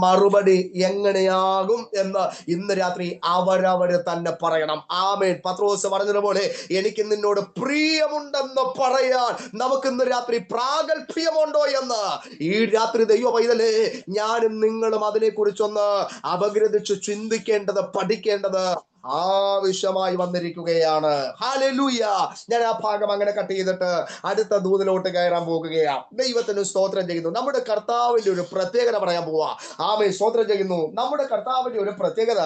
മറുപടി എങ്ങനെയാകും എന്ന് ഇന്ന് രാത്രി അവരവര് തന്നെ പറയണം. ആമേൻ. പത്രോസ് പറഞ്ഞതുപോലെ എനിക്ക് നിന്നോട് പ്രിയമുണ്ടെന്ന് പറയാൻ നമുക്ക് ഇന്ന് രാത്രി പ്രാഗൽഭ്യമുണ്ടോ എന്ന് ഈ രാത്രി ദൈവ പൈതലേ, ഞാനും നിങ്ങളും അതിനെക്കുറിച്ചൊന്ന് അപഗ്രഥിച്ച് ചിന്തിക്കേണ്ടത്, പഠിക്കേണ്ടത് ആവശ്യമായി വന്നിരിക്കുകയാണ്. ഹല്ലേലൂയ. ഞാൻ ആ ഭാഗം അങ്ങനെ കട്ട് ചെയ്തിട്ട് അടുത്ത ദൂതിലോട്ട് കയറാൻ പോകുകയാണ്. ദൈവത്തിന് സ്തോത്രം ചെയ്യുന്നു. നമ്മുടെ കർത്താവിന്റെ ഒരു പ്രത്യേകത പറയാൻ പോവാ. ആമേൻ. സ്തോത്രം ചെയ്യുന്നു. നമ്മുടെ കർത്താവിന്റെ ഒരു പ്രത്യേകത,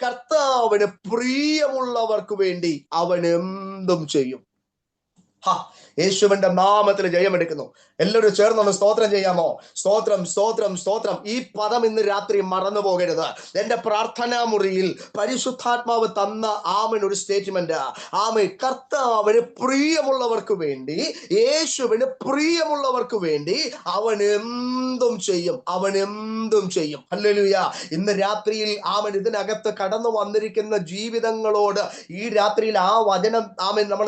കർത്താവിന് പ്രിയമുള്ളവർക്ക് വേണ്ടി അവൻ എന്തും ചെയ്യും. യേശുവിന്റെ നാമത്തിൽ ജയമെടുക്കുന്നു. എല്ലാവരും ചേർന്നൊന്ന് സ്തോത്രം ചെയ്യാമോ? സ്തോത്രം, സ്തോത്രം, സ്തോത്രം. ഈ പദം ഇന്ന് രാത്രി മറന്നു പോകരുത്. എന്റെ പ്രാർത്ഥനാ മുറിയിൽ പരിശുദ്ധാത്മാവ് തന്ന ആമൻ ഒരു സ്റ്റേറ്റ്മെന്റ്. ആമൻ. കർത്താവിന് പ്രിയമുള്ളവർക്ക് വേണ്ടി, യേശുവിന് പ്രിയമുള്ളവർക്ക് വേണ്ടി അവൻ എന്തും ചെയ്യും, അവൻ എന്തും ചെയ്യും. ഹല്ലേലൂയ. ഇന്ന് രാത്രിയിൽ ആമൻ ഇതിനകത്ത് കടന്നു വന്നിരിക്കുന്ന ജീവിതങ്ങളോട് ഈ രാത്രിയിൽ ആ വചനം ആമൻ നമ്മൾ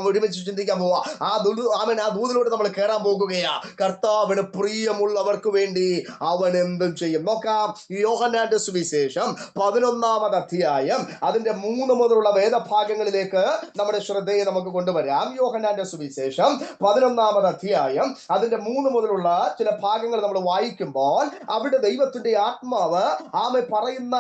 ഒരുമിച്ച് ചിന്തിക്കാൻ പോവാ. ആ ദൂതിലൂടെ നമ്മൾ കയറാൻ പോകുകയാ. കർത്താവിന് പ്രിയമുള്ളവർക്ക് വേണ്ടി അവൻ എന്തും ചെയ്യും. നോക്കാം. യോഹന്നാന്റെ സുവിശേഷം 11-ാമത് അധ്യായം അതിന്റെ 3 മുതലുള്ള വേദഭാഗങ്ങളിലേക്ക് നമ്മുടെ ശ്രദ്ധയെ നമുക്ക് കൊണ്ടുവരാം. യോഹന്നാന്റെ സുവിശേഷം 11-ാമത് അധ്യായം അതിന്റെ 3 മുതലുള്ള ചില ഭാഗങ്ങൾ നമ്മൾ വായിക്കുമ്പോൾ അവിടെ ദൈവത്തിന്റെ ആത്മാവ് ആമൻ പറയുന്ന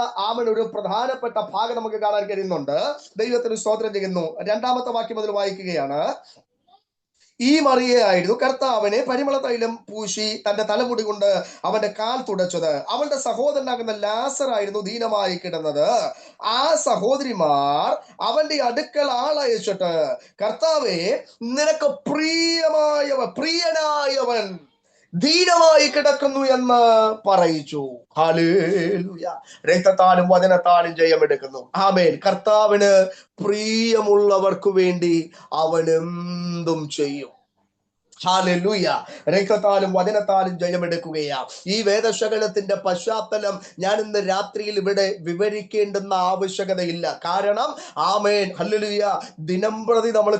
ഒരു പ്രധാനപ്പെട്ട ഭാഗം നമുക്ക് കാണാൻ കഴിയുന്നുണ്ട്. ദൈവത്തിന് സ്തോത്രം ചെയ്യുന്നു. 2-ാമത്തെ വാക്യം മുതൽ വായിക്കുകയാണ്. ഈ മറിയയായിരുന്നു കർത്താവിനെ പരിമള തൈലം പൂശി തന്റെ തലമുടി കൊണ്ട് അവന്റെ കാൽ തുടച്ചത്. അവളുടെ സഹോദരനാകുന്ന ലാസറായിരുന്നു ദീനമായി കിടന്നത്. ആ സഹോദരിമാർ അവന്റെ അടുക്കൽ ആളയച്ചിട്ട്, കർത്താവേ, നിനക്ക് പ്രിയനായവൻ ധീരമായി കിടക്കുന്നു എന്ന് പറയിച്ചു. ഹല്ലേലൂയ. രക്തത്താലും വചനത്താലും ജയമെടുക്കുന്നു. ആമേൻ. കർത്താവിന് പ്രിയമുള്ളവർക്ക് വേണ്ടി അവൻ എന്തും ചെയ്യും. ഹല്ലേലൂയ. രക്തത്താലും വചനത്താലും ജയമെടുക്കുകയാ. ഈ വേദശകലത്തിന്റെ പശ്ചാത്തലം ഞാൻ ഇന്ന് രാത്രിയിൽ ഇവിടെ വിവരിക്കേണ്ടുന്ന ആവശ്യകതയില്ല. കാരണം ആമേൻ, ഹല്ലേലൂയ, ദിനംപ്രതി നമ്മൾ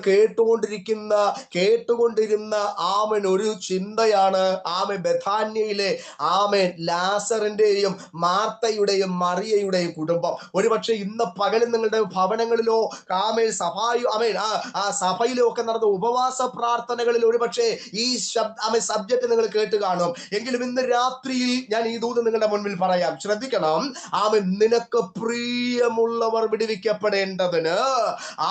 കേട്ടുകൊണ്ടിരുന്ന ആമേൻ ഒരു ചിന്തയാണ് ആമേൻ ബെഥാന്യയിലെ ആമേൻ ലാസറിന്റെയും മാർത്തയുടെയും മറിയയുടെയും കുടുംബം. ഒരുപക്ഷെ ഇന്ന് പകലും നിങ്ങളുടെ ഭവനങ്ങളിലോ ആമേൻ സഭയിലോ ഒക്കെ നടന്ന ഉപവാസ പ്രാർത്ഥനകളിൽ ഒരുപക്ഷെ ഈ സബ്ജക്ട് നിങ്ങൾ കേട്ട് കാണും. എങ്കിലും ഇന്ന് രാത്രിയിൽ ഞാൻ ഈ ദൂത് നിങ്ങളുടെ മുൻപിൽ പറയാം. ശ്രദ്ധിക്കണം. ആമൻ. നിനക്ക് പ്രിയമുള്ളവർ വിടുവിക്കപ്പെടേണ്ടതിന്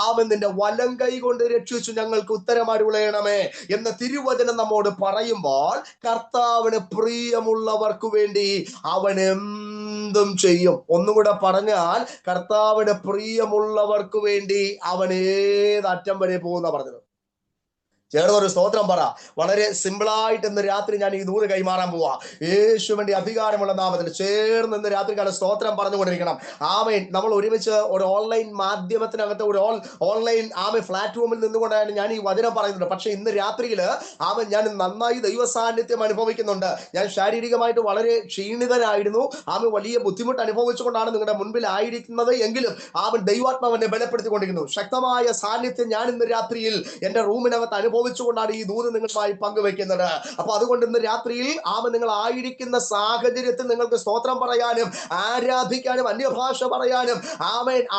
ആമൻ നിന്റെ വലം കൈ കൊണ്ട് രക്ഷിച്ചു ഞങ്ങൾക്ക് ഉത്തരമരുളയണമേ എന്ന തിരുവചനം നമ്മോട് പറയുമ്പോൾ, കർത്താവിന് പ്രിയമുള്ളവർക്ക് വേണ്ടി അവൻ എന്തും ചെയ്യും. ഒന്നുകൂടെ പറഞ്ഞാൽ, കർത്താവിന് പ്രിയമുള്ളവർക്ക് വേണ്ടി അവൻ ഏതറ്റം വരെ പോകുന്ന പറഞ്ഞത്. ചേർന്നൊരു സ്തോത്രം പറ. വളരെ സിമ്പിളായിട്ട് ഇന്ന് രാത്രി ഞാൻ ഈ ദൂത് കൈമാറാൻ പോവാ. യേശുവിന്റെ അധികാരമുള്ള നാമത്തിൽ ചേർന്ന് ഇന്ന് രാത്രികാല സ്തോത്രം പറഞ്ഞുകൊണ്ടിരിക്കണം. ആമേൻ. നമ്മൾ ഒരുമിച്ച് ഒരു ഓൺലൈൻ മാധ്യമത്തിനകത്ത് ഒരു ഓൺലൈൻ പ്ലാറ്റ്ഫോമിൽ നിന്നുകൊണ്ടാണ് ഞാൻ ഈ വചനം പറയുന്നത്. പക്ഷെ ഇന്ന് രാത്രിയിൽ ഞാൻ നന്നായി ദൈവ സാന്നിധ്യം അനുഭവിക്കുന്നുണ്ട്. ഞാൻ ശാരീരികമായിട്ട് വളരെ ക്ഷീണിതനായിരുന്നു. വലിയ ബുദ്ധിമുട്ട് അനുഭവിച്ചുകൊണ്ടാണ് നിങ്ങളുടെ മുൻപിൽ ആയിരിക്കുന്നത്. എങ്കിലും ദൈവാത്മാവിനെ ബലപ്പെടുത്തിക്കൊണ്ടിരിക്കുന്നു. ശക്തമായ സാന്നിധ്യം ഞാൻ ഇന്ന് രാത്രിയിൽ എന്റെ റൂമിനകത്ത് അനുഭവിച്ചു അനുഭവിച്ചുകൊണ്ടാണ് ഈ ദൂത് നിങ്ങളുമായി പങ്കുവെക്കുന്നത്. അപ്പൊ അതുകൊണ്ട് ഇന്ന് രാത്രിയിൽ നിങ്ങൾ ആയിരിക്കുന്ന സാഹചര്യത്തിൽ നിങ്ങൾക്ക് സ്തോത്രം പറയാനും ആരാധിക്കാനും അന്യഭാഷ പറയാനും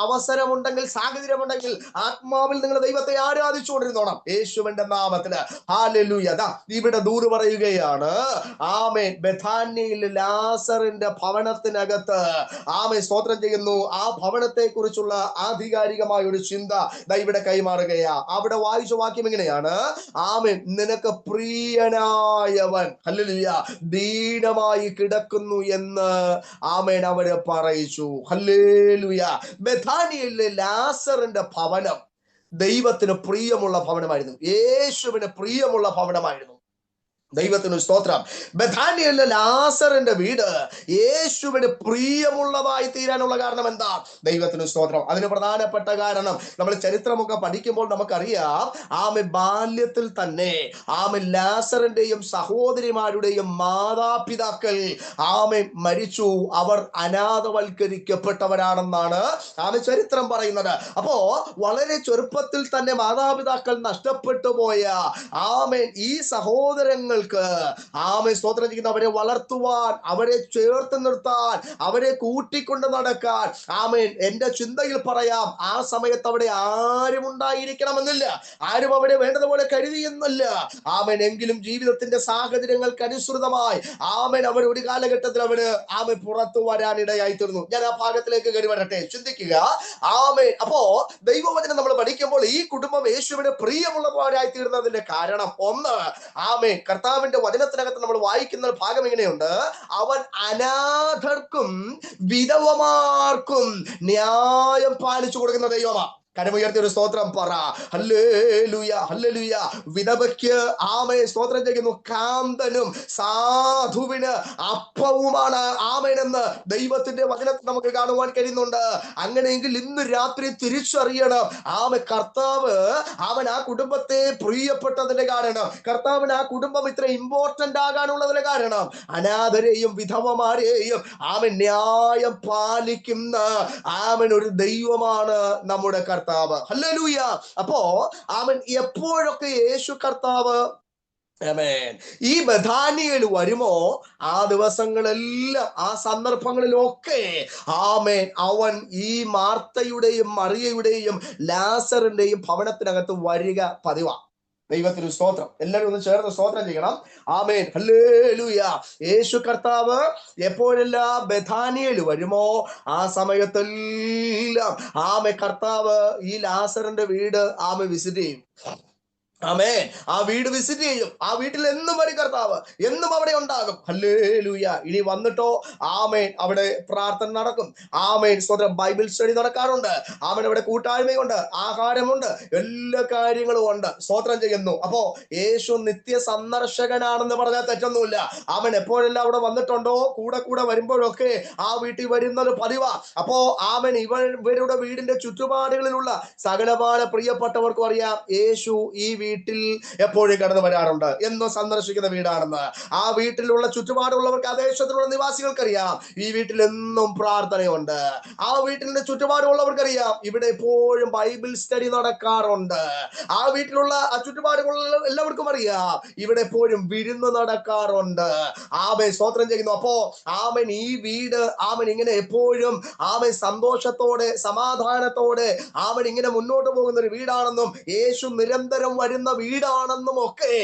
അവസരമുണ്ടെങ്കിൽ, സാഹചര്യമുണ്ടെങ്കിൽ ആത്മാവിൽ നിങ്ങൾ ദൈവത്തെ ആരാധിച്ചുകൊണ്ടിരുന്നോണം യേശുവിന്റെ നാമത്തില്. ഹല്ലേലൂയ. ഇവിടെ ദൂത് പറയുകയാണ്. ബെഥാന്യയിൽ ലാസറിന്റെ ഭവനത്തിനകത്ത് സ്തോത്രം ചെയ്യുന്നു. ആ ഭവനത്തെ കുറിച്ചുള്ള ആധികാരികമായ ഒരു ചിന്ത ഇവിടെ കൈമാറുകയാ. അവിടെ വായിച്ച വാക്യം ഇങ്ങനെയാണ്: നിനക്ക് പ്രിയനായവൻ ഹല്ലേലൂയ ദീനമായി കിടക്കുന്നു എന്ന് അവര് പറയിച്ചു. ഹല്ലേലൂയ. ബെഥാനിയയിലെ ലാസറിന്റെ ഭവനം ദൈവത്തിന് പ്രിയമുള്ള ഭവനമായിരുന്നു. യേശുവിന് പ്രിയമുള്ള ഭവനമായിരുന്നു. ദൈവത്തിന് സ്തോത്രം. ബെഥാനിയയിലെ ലാസറിന്റെ വീട് യേശുവിന് പ്രിയമുള്ളതായി തീരാനുള്ള കാരണം എന്താ? ദൈവത്തിന് സ്തോത്രം. അതിന് പ്രധാനപ്പെട്ട കാരണം നമ്മൾ ചരിത്രമൊക്കെ പഠിക്കുമ്പോൾ നമുക്കറിയാം. ബാല്യത്തിൽ തന്നെ ലാസറിന്റെയും സഹോദരിമാരുടെയും മാതാപിതാക്കൾ മരിച്ചു. അവർ അനാഥവൽക്കരിക്കപ്പെട്ടവരാണെന്നാണ് ചരിത്രം പറയുന്നത്. അപ്പോ വളരെ ചെറുപ്പത്തിൽ തന്നെ മാതാപിതാക്കൾ നഷ്ടപ്പെട്ടു പോയ ഈ സഹോദരങ്ങൾ സ്തോത്രം ചെയ്യുന്ന അവരെ വളർത്തുവാൻ, അവരെ ചേർത്ത് നിർത്താൻ, അവരെ കൂട്ടിക്കൊണ്ട് നടക്കാൻ എന്റെ ചിന്തയിൽ പറയാം, ആ സമയത്ത് അവിടെ ആരും ഉണ്ടായിരിക്കണമെന്നില്ല, ആരും അവരെ വേണ്ടതുപോലെ കരുതിയെന്നില്ല. എങ്കിലും ജീവിതത്തിന്റെ സാഹചര്യങ്ങൾക്ക് അനുസൃതമായി അവർ ഒരു കാലഘട്ടത്തിൽ അവര് പുറത്തു വരാനിടയായി തീർന്നു. ഞാൻ ആ ഭാഗത്തിലേക്ക് കയറി വരട്ടെ. ചിന്തിക്കുക. അപ്പോ ദൈവവചനം നമ്മൾ പഠിക്കുമ്പോൾ ഈ കുടുംബം യേശുവിന് പ്രിയമുള്ളവരായി തീർന്നതിന്റെ കാരണം ഒന്ന്, കർത്താവിന്റെ വചനത്തിനകത്ത് നമ്മൾ വായിക്കുന്ന ഭാഗം ഇങ്ങനെയുണ്ട്: അവൻ അനാഥർക്കും വിധവമാർക്കും ന്യായം പാലിച്ചു കൊടുക്കുന്ന ദൈവമാ. കരമുയർത്തി ഒരു സ്തോത്രം പറ. Hallelujah, hallelujah. വിധവയ്ക്ക് സ്തോത്രം ചെയ്യുന്നു. കാന്തനും സാധുവിന് അപ്പവുമാണ് എന്ന് ദൈവത്തിന്റെ വചനത്തിൽ നമുക്ക് കാണുവാൻ കഴിയുന്നുണ്ട്. അങ്ങനെയെങ്കിൽ ഇന്ന് രാത്രി തിരിച്ചറിയണം, കർത്താവ് ആ കുടുംബത്തെ പ്രിയപ്പെട്ടതിന്റെ കാരണം, കർത്താവിന് ആ കുടുംബം ഇത്ര ഇമ്പോർട്ടന്റ് ആകാനുള്ളതിന്റെ കാരണം, അനാഥരെയും വിധവമാരെയും ന്യായം പാലിക്കുന്ന ഒരു ദൈവമാണ് നമ്മുടെ കർത്താവ്. ഹല്ലേലൂയ. അപ്പോ എപ്പോഴൊക്കെ യേശു കർത്താവ് ഈ ബഥാനിയയിൽ വരുമോ ആ ദിവസങ്ങളെല്ലാം, ആ സന്ദർഭങ്ങളിലൊക്കെ അവൻ ഈ മാർത്തയുടെയും മറിയയുടെയും ലാസറിന്റെയും ഭവനത്തിനകത്ത് വരിക പതിവാ. ദൈവത്തിന് സ്തോത്രം. എല്ലാവരും ഒന്ന് ചേർന്ന് സ്തോത്രം ചെയ്യണം. ആമേൻ, ഹല്ലേലൂയ. യേശു കർത്താവ് എപ്പോഴെല്ലാം ബെഥാനിയയിൽ വരുമോ ആ സമയത്തെല്ലാം കർത്താവ് ഈ ലാസറിന്റെ വീട് വിസിറ്റ് ചെയ്യും. ആ വീട് വിസിറ്റ് ചെയ്യും. ആ വീട്ടിൽ എന്നും വരും കർത്താവ്, എന്നും അവിടെ ഉണ്ടാകും. ഹല്ലേലൂയ. ഇനി വന്നിട്ടോ അവിടെ പ്രാർത്ഥന നടക്കും. സ്തോത്രം. ബൈബിൾ സ്റ്റഡി നടക്കാറുണ്ട്. അവിടെ കൂട്ടായ്മയുണ്ട്, ആഹാരമുണ്ട്, എല്ലാ കാര്യങ്ങളും ഉണ്ട്. സ്തോത്രം ചെയ്യുന്നു. അപ്പോ യേശു നിത്യ സന്ദർശകനാണെന്ന് പറഞ്ഞാൽ തെറ്റൊന്നുമില്ല. എപ്പോഴെല്ലാം അവിടെ വന്നിട്ടുണ്ടോ, കൂടെ കൂടെ വരുമ്പോഴൊക്കെ ആ വീട്ടിൽ വരുന്നത് പതിവാ. അപ്പോ ഇവരുടെ വീടിന്റെ ചുറ്റുപാടുകളിലുള്ള സകലമായ പ്രിയപ്പെട്ടവർക്കും അറിയാം യേശു ഈ വീട്ടിൽ എപ്പോഴും കടന്നു വരാറുണ്ട്, എന്നും സന്ദർശിക്കുന്ന വീടാണെന്ന്. ആ വീട്ടിലുള്ള ചുറ്റുപാടുള്ളവർക്ക്, ആ ദേശത്തിലുള്ള നിവാസികൾക്കറിയാം ഈ വീട്ടിൽ എന്നും പ്രാർത്ഥനയുണ്ട്. ആ വീട്ടിന്റെ ചുറ്റുപാടുള്ളവർക്കറിയാം ഇവിടെ എപ്പോഴും ബൈബിൾ സ്റ്റഡി നടക്കാറുണ്ട്. ആ വീട്ടിലുള്ള ആ ചുറ്റുപാടുകളുള്ള എല്ലാവർക്കും അറിയാം ഇവിടെ എപ്പോഴും വിരുന്ന് നടക്കാറുണ്ട്. സ്തോത്രം ചെയ്യുന്നു. അപ്പോ ഈ വീട് ഇങ്ങനെ എപ്പോഴും സന്തോഷത്തോടെ സമാധാനത്തോടെ ഇങ്ങനെ മുന്നോട്ട് പോകുന്ന ഒരു വീടാണെന്നും യേശു നിരന്തരം വരുന്ന വീടാണെന്നും ഒക്കെ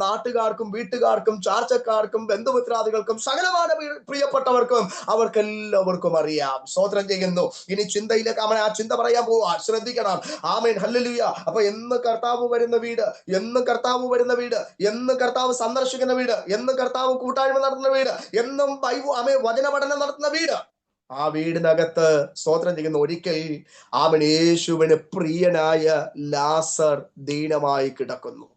നാട്ടുകാർക്കും വീട്ടുകാർക്കും ചാർച്ചക്കാർക്കും ബന്ധുമിത്രാദികൾക്കും സകലമായ പ്രിയപ്പെട്ടവർക്കും അവർക്കെല്ലാവർക്കും അറിയാം. സ്തോത്രം ചെയ്യുന്നു. ഇനി ചിന്തയിലേക്ക് ആ ചിന്ത പറയാൻ പോവാ. ശ്രദ്ധിക്കണം. ആമേൻ, ഹല്ലേലൂയ. അപ്പൊ എന്ന് കർത്താവ് വരുന്ന വീട്, എന്ന് കർത്താവ് വരുന്ന വീട്, എന്ന് കർത്താവ് സന്ദർശിക്കുന്ന വീട്, എന്ന് കർത്താവ് കൂട്ടായ്മ നടത്തുന്ന വീട്, എന്നും വചന പഠനം നടത്തുന്ന വീട്, ആ വീടിനകത്ത് സ്തോത്രം ചെയ്യുന്ന ഒരിക്കൽ യേശുവിന് പ്രിയനായ ലാസർ ദീനമായി കിടക്കുന്നു.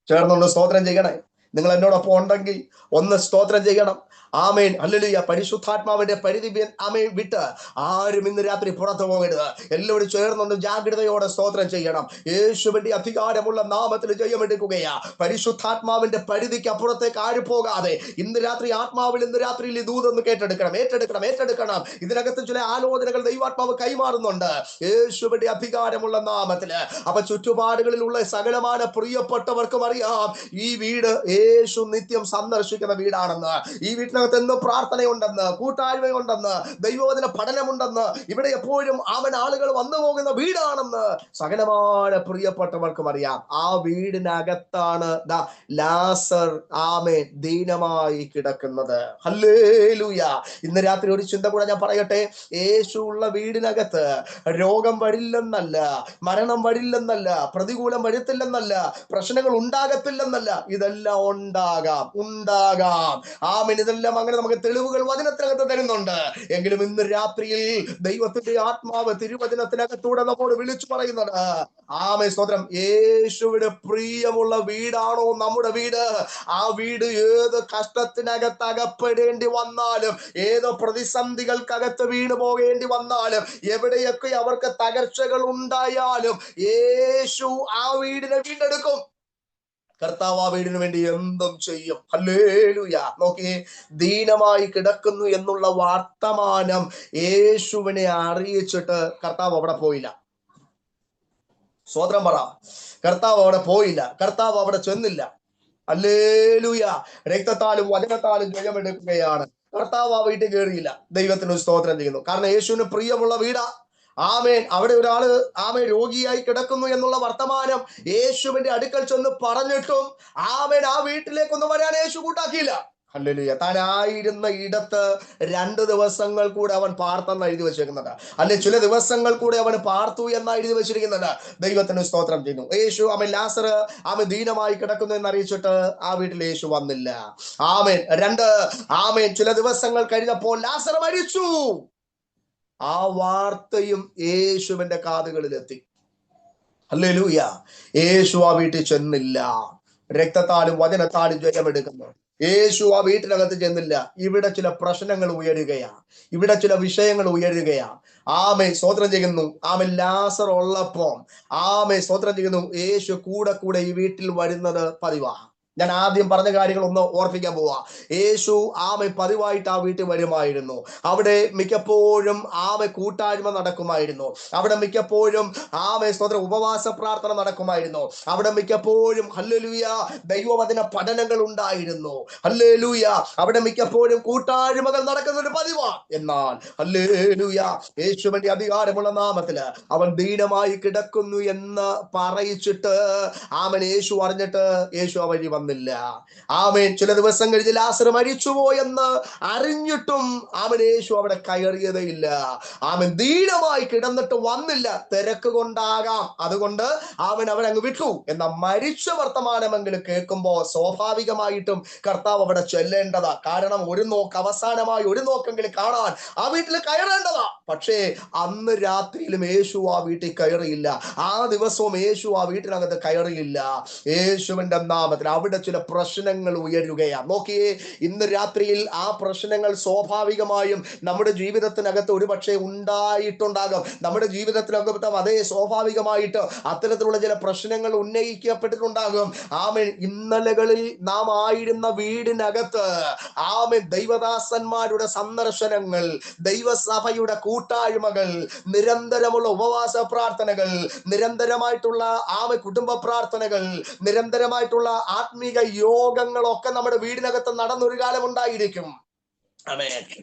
ചേർന്നുകൊണ്ട് സ്തോത്രം ചെയ്യണേ. നിങ്ങൾ എന്നോടൊപ്പം ഉണ്ടെങ്കിൽ ഒന്ന് സ്തോത്രം ചെയ്യണം. ആമേൻ, ഹല്ലേലൂയ. പരിശുദ്ധാത്മാവിന്റെ പരിധി ആമേൻ വിട്ട് ആരും ഇന്ന് രാത്രി പുറത്തു പോകരുത്. എല്ലാവരും ചേർന്നൊന്ന് ജാഗ്രതയോടെ സ്തോത്രം ചെയ്യണം. യേശുവിന്റെ അധികാരമുള്ള നാമത്തിൽ ജയമെടുക്കുകയാ. പരിശുദ്ധാത്മാവിന്റെ പരിധിക്ക് അപ്പുറത്തേക്ക് ആരും പോകാതെ ഇന്ന് രാത്രി ആത്മാവിൽ ഇന്ന് രാത്രിയിൽ ഈ ദൂതൊന്ന് ഏറ്റെടുക്കണം. ഇതിനകത്ത് ചില ആലോചനകൾ ദൈവാത്മാവ് കൈമാറുന്നുണ്ട് യേശുവിന്റെ അധികാരമുള്ള നാമത്തില്. അപ്പൊ ചുറ്റുപാടുകളിലുള്ള സകലമായ പ്രിയപ്പെട്ടവർക്കും അറിയാം ഈ വീട് യേശു നിത്യം സന്ദർശിക്കുന്ന വീടാണെന്ന്. ഈ വീട്ടിനകത്ത് എന്നും പ്രാർത്ഥനയുണ്ടെന്ന്, കൂട്ടായ്മയുണ്ടെന്ന്, ദൈവവചന പഠനമുണ്ടെന്ന്, ഇവിടെ എപ്പോഴും ആളുകൾ വന്നു പോകുന്ന വീടാണെന്ന് സകലമായ പ്രിയപ്പെട്ടവർക്കും അറിയാം. ആ വീടിനകത്താണ് ലാസർ ആമേൻ ദീനമായി കിടക്കുന്നത്. ഹല്ലേലൂയ. ഇന്ന് രാത്രി ഒരു ചിന്ത കൂടെ ഞാൻ പറയട്ടെ. യേശു ഉള്ള വീടിനകത്ത് രോഗം വരില്ലെന്നല്ല, മരണം വരില്ലെന്നല്ല, പ്രതികൂലം വരത്തില്ലെന്നല്ല, പ്രശ്നങ്ങൾ ഉണ്ടാകത്തില്ലെന്നല്ല. ഇതെല്ലാം ഉണ്ടാകാം. ആമേൻ. ഇതെല്ലാം അങ്ങനെ നമുക്ക് തെളിവുകൾ വചനത്തിനകത്ത് തരുന്നുണ്ട്. എങ്കിലും ഇന്ന് രാത്രിയിൽ ദൈവത്തിന്റെ ആത്മാവ് തിരുവചനത്തിനകത്തൂടെ നമ്മോട് വിളിച്ചു പറയുന്നത് ആമേൻ സ്തോത്രം. യേശുവിന് പ്രിയമുള്ള വീടാണോ നമ്മുടെ വീട്? ആ വീട് ഏത് കഷ്ടത്തിനകത്ത് അകപ്പെടേണ്ടി വന്നാലും, ഏത് പ്രതിസന്ധികൾക്കകത്ത് വീണു പോകേണ്ടി വന്നാലും, എവിടെയൊക്കെ അവർക്ക് തകർച്ചകൾ ഉണ്ടായാലും യേശു ആ വീടിനെ വീണ്ടെടുക്കും. കർത്താവ് ആ വീടിന് വേണ്ടി എന്തും ചെയ്യും. ഹല്ലേലൂയ. നോക്കിയേ, ദീനമായി കിടക്കുന്നു എന്നുള്ള വർത്തമാനം യേശുവിനെ അറിയിച്ചിട്ട് കർത്താവ് അവിടെ പോയില്ല. സ്വതന്ത്രം പറ. കർത്താവ് അവിടെ പോയില്ല, കർത്താവ് അവിടെ ചെന്നില്ല. ഹല്ലേലൂയ. രക്തത്താലും വചനത്താലും ജയമെടുക്കുകയാണ്. കർത്താവ് ആ വീട്ടിൽ കയറിയില്ല. ദൈവത്തിന് സ്തോത്രം ചെയ്യുന്നു. കാരണം യേശുവിന് പ്രിയമുള്ള വീടാ. ആമേൻ. അവിടെ ഒരാള് രോഗിയായി കിടക്കുന്നു എന്നുള്ള വർത്തമാനം യേശുവിന്റെ അടുക്കൽ ചെന്ന് പറഞ്ഞിട്ടും ആമേൻ ആ വീട്ടിലേക്കൊന്നും വരാൻ യേശു കൂട്ടാക്കിയില്ല. ഹല്ലേലൂയ. താനായിരുന്ന ഇടത്ത് 2 ദിവസങ്ങൾ കൂടെ അവൻ പാർത്തെന്ന് എഴുതി വെച്ചിരിക്കുന്നത്. അല്ലെ, ചില ദിവസങ്ങൾ കൂടെ അവൻ പാർത്തു എന്നാണ് എഴുതി വെച്ചിരിക്കുന്നത്. ദൈവത്തിന് സ്തോത്രം ചെയ്യുന്നു. യേശു ലാസർ ദീനമായി കിടക്കുന്നു എന്നറിയിച്ചിട്ട് ആ വീട്ടിൽ യേശു വന്നില്ല. ആമേൻ. 2 ആമേൻ. ചില ദിവസങ്ങൾ കഴിഞ്ഞപ്പോൾ ലാസർ മരിച്ചു. ആ വാർത്തയും യേശുവിന്റെ കാതുകളിലെത്തി. ഹല്ലേലൂയ. യേശു ആ വീട്ടിൽ ചെന്നില്ല. രക്തത്താലും വചനത്താലും ജയമെടുക്കുന്നു. യേശു ആ വീട്ടിനകത്ത് ചെന്നില്ല. ഇവിടെ ചില പ്രശ്നങ്ങൾ ഉയരുകയാ, ഇവിടെ ചില വിഷയങ്ങൾ ഉയരുകയാ. ആമേൻ സ്തോത്രം ചെയ്യുന്നു. ആമേൻ. ലാസർ ഉള്ളപ്പോ ആമേൻ സ്തോത്രം ചെയ്യുന്നു. യേശു കൂടെ ഈ വീട്ടിൽ വരുന്നത് പതിവാ. ഞാൻ ആദ്യം പറഞ്ഞ കാര്യങ്ങൾ ഒന്ന് ഓർപ്പിക്കാൻ പോവാ. യേശു പതിവായിട്ട് ആ വീട്ടിൽ വരുമായിരുന്നു. അവിടെ മിക്കപ്പോഴും കൂട്ടായ്മ നടക്കുമായിരുന്നു. അവിടെ മിക്കപ്പോഴും സ്തോത്രം ഉപവാസ പ്രാർത്ഥന നടക്കുമായിരുന്നു. അവിടെ മിക്കപ്പോഴും ഹല്ലേലൂയ ദൈവവചന പഠനങ്ങൾ ഉണ്ടായിരുന്നു. ഹല്ലേലൂയ. അവിടെ മിക്കപ്പോഴും കൂട്ടായ്മകൾ നടക്കുന്ന ഒരു പതിവാ. എന്നാൽ ഹല്ലേലൂയ യേശുവിന്റെ അധികാരമുള്ള നാമത്തില് അവൻ ദീനമായി കിടക്കുന്നു എന്ന് പറയിച്ചിട്ട് യേശു അറിഞ്ഞിട്ട് യേശു ആ വഴി വന്നില്ല. ആമേൻ. ചില ദിവസം കഴിഞ്ഞ് ലാസർ മരിച്ചുപോയെന്ന് അറിഞ്ഞിട്ടും യേശു അവിടെ കയറിയതേയില്ല. ദീനമായി കിടന്നിട്ട് വന്നില്ല. തിരക്ക് കൊണ്ടാകാം, അതുകൊണ്ട് അവനങ്ങ് വിട്ടു. എന്നാൽ മരിച്ച വർത്തമാനമെങ്കിലും കേൾക്കുമ്പോ സ്വാഭാവികമായിട്ടും കർത്താവ് അവിടെ ചെല്ലേണ്ടതാ. കാരണം അവസാനമായി ഒരു നോക്കെങ്കിലും കാണാൻ ആ വീട്ടിൽ കയറേണ്ടതാ. പക്ഷേ അന്ന് രാത്രിയിലും യേശു ആ വീട്ടിൽ കയറിയില്ല. ആ ദിവസവും യേശു ആ വീട്ടിനകത്ത് കയറിയില്ല. യേശുവിന്റെ നാമത്തിൽ അവിടെ ചില പ്രശ്നങ്ങൾ ഉയരുകയാണ്. നോക്കിയേ, ഇന്ന് രാത്രിയിൽ ആ പ്രശ്നങ്ങൾ സ്വാഭാവികമായും നമ്മുടെ ജീവിതത്തിനകത്ത് ഒരുപക്ഷെ ഉണ്ടായിട്ടുണ്ടാകും. നമ്മുടെ ജീവിതത്തിനകത്ത് അതേ സ്വാഭാവികമായിട്ട് അത്തരത്തിലുള്ള ചില പ്രശ്നങ്ങൾ ഉന്നയിക്കപ്പെട്ടിട്ടുണ്ടാകും. ആമേൻ. ഇന്നലകളിൽ നാം ആയിരുന്ന വീടിനകത്ത് ദൈവദാസന്മാരുടെ സന്ദർശനങ്ങൾ, ദൈവസഭയുടെ കൂട്ടായ്മകൾ, നിരന്തരമുള്ള ഉപവാസ പ്രാർത്ഥനകൾ, നിരന്തരമായിട്ടുള്ള കുടുംബ പ്രാർത്ഥനകൾ, നിരന്തരമായിട്ടുള്ള ആത്മീയ യോഗങ്ങളൊക്കെ നമ്മുടെ വീടിനകത്ത് നടന്നൊരു കാലം ഉണ്ടായിരിക്കും.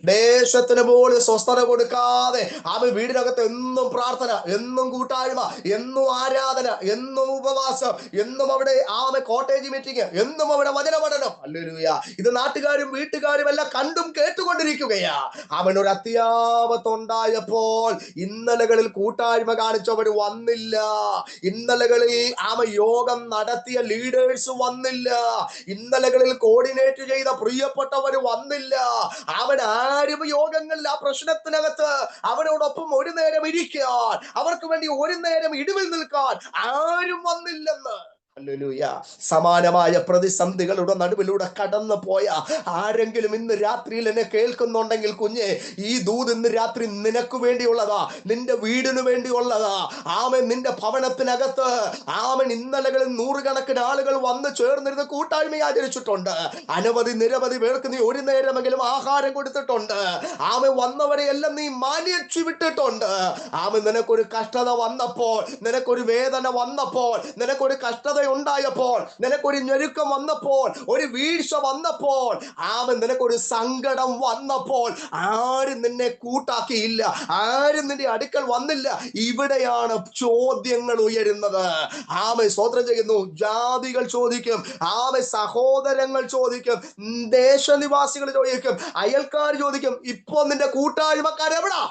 ദേശത്തിന് പോലും സ്വസ്ഥത കൊടുക്കാതെ വീടിനകത്ത് എന്നും പ്രാർത്ഥന, എന്നും കൂട്ടായ്മ, എന്നും ആരാധന, എന്നും ഉപവാസം, എന്നും അവിടെ കോട്ടേജ് മീറ്റിംഗ്, എന്നും അവിടെ വചന പഠനം. ഹല്ലേലൂയ. ഇത് നാട്ടുകാരും വീട്ടുകാരും എല്ലാം കണ്ടും കേട്ടുകൊണ്ടിരിക്കുകയാ. അവനൊരു അത്യാപത്തുണ്ടായപ്പോൾ ഇന്നലകളിൽ കൂട്ടായ്മ കാണിച്ചവർ വന്നില്ല. ഇന്നലകളിൽ യോഗം നടത്തിയ ലീഡേഴ്സ് വന്നില്ല. ഇന്നലകളിൽ കോർഡിനേറ്റ് ചെയ്ത പ്രിയപ്പെട്ടവർ വന്നില്ല. ആരും യോഗങ്ങളിൽ ആ പ്രശ്നത്തിനകത്ത് അവനോടൊപ്പം ഒരു നേരം ഇരിക്കാൻ, അവർക്ക് വേണ്ടി ഒരു നേരം ഇടിവിൽ നിൽക്കാൻ ആരും വന്നില്ലെന്ന് ഹല്ലേലൂയ. സമാനമായ പ്രതിസന്ധികളുടെ നടുവിലൂടെ കടന്നു പോയ ആരെങ്കിലും ഇന്ന് രാത്രിയിൽ എന്നെ കേൾക്കുന്നുണ്ടെങ്കിൽ കുഞ്ഞെ, ഈ ദൂത് ഇന്ന് രാത്രി നിനക്ക് വേണ്ടിയുള്ളതാ, നിന്റെ വീടിന് വേണ്ടിയുള്ളതാ. ആമൻ. നിന്റെ ഭവനത്തിനകത്ത് ആമൻ ഇന്നലകളിൽ നൂറുകണക്കിന് ആളുകൾ വന്ന് ചേർന്നിരുന്ന് കൂട്ടായ്മ ആചരിച്ചിട്ടുണ്ട്. അനവധി നിരവധി പേർക്ക് നീ ഒരു നേരമെങ്കിലും ആഹാരം കൊടുത്തിട്ടുണ്ട്. ആമൻ. വന്നവരെ എല്ലാം നീ മാനിച്ചു വിട്ടിട്ടുണ്ട്. ആമൻ. നിനക്കൊരു കഷ്ടത വന്നപ്പോൾ, നിനക്കൊരു വേദന വന്നപ്പോൾ, നിനക്കൊരു കഷ്ടത ഉണ്ടായപ്പോൾ, നിനക്കൊരു ഞെരുക്കം വന്നപ്പോൾ, ഒരു വീഴ്ച വന്നപ്പോൾ, ആമൻ, നിനക്കൊരു സങ്കടം വന്നപ്പോൾ ആരും നിന്നെ കൂട്ടാക്കിയില്ല, ആരും നിന്റെ അടുക്കൽ വന്നില്ല. ഇവിടെയാണ് ചോദ്യങ്ങൾ ഉയരുന്നത്. ആമൻ. സ്തോത്രം ചെയ്യുന്നു. ജാതികൾ ചോദിക്കും, ആമൻ, സഹോദരങ്ങൾ ചോദിക്കും, ദേശനിവാസികൾ ചോദിക്കും, അയൽക്കാർ ചോദിക്കും, ഇപ്പൊ നിന്റെ കൂട്ടായ്മക്കാരെവിടാ?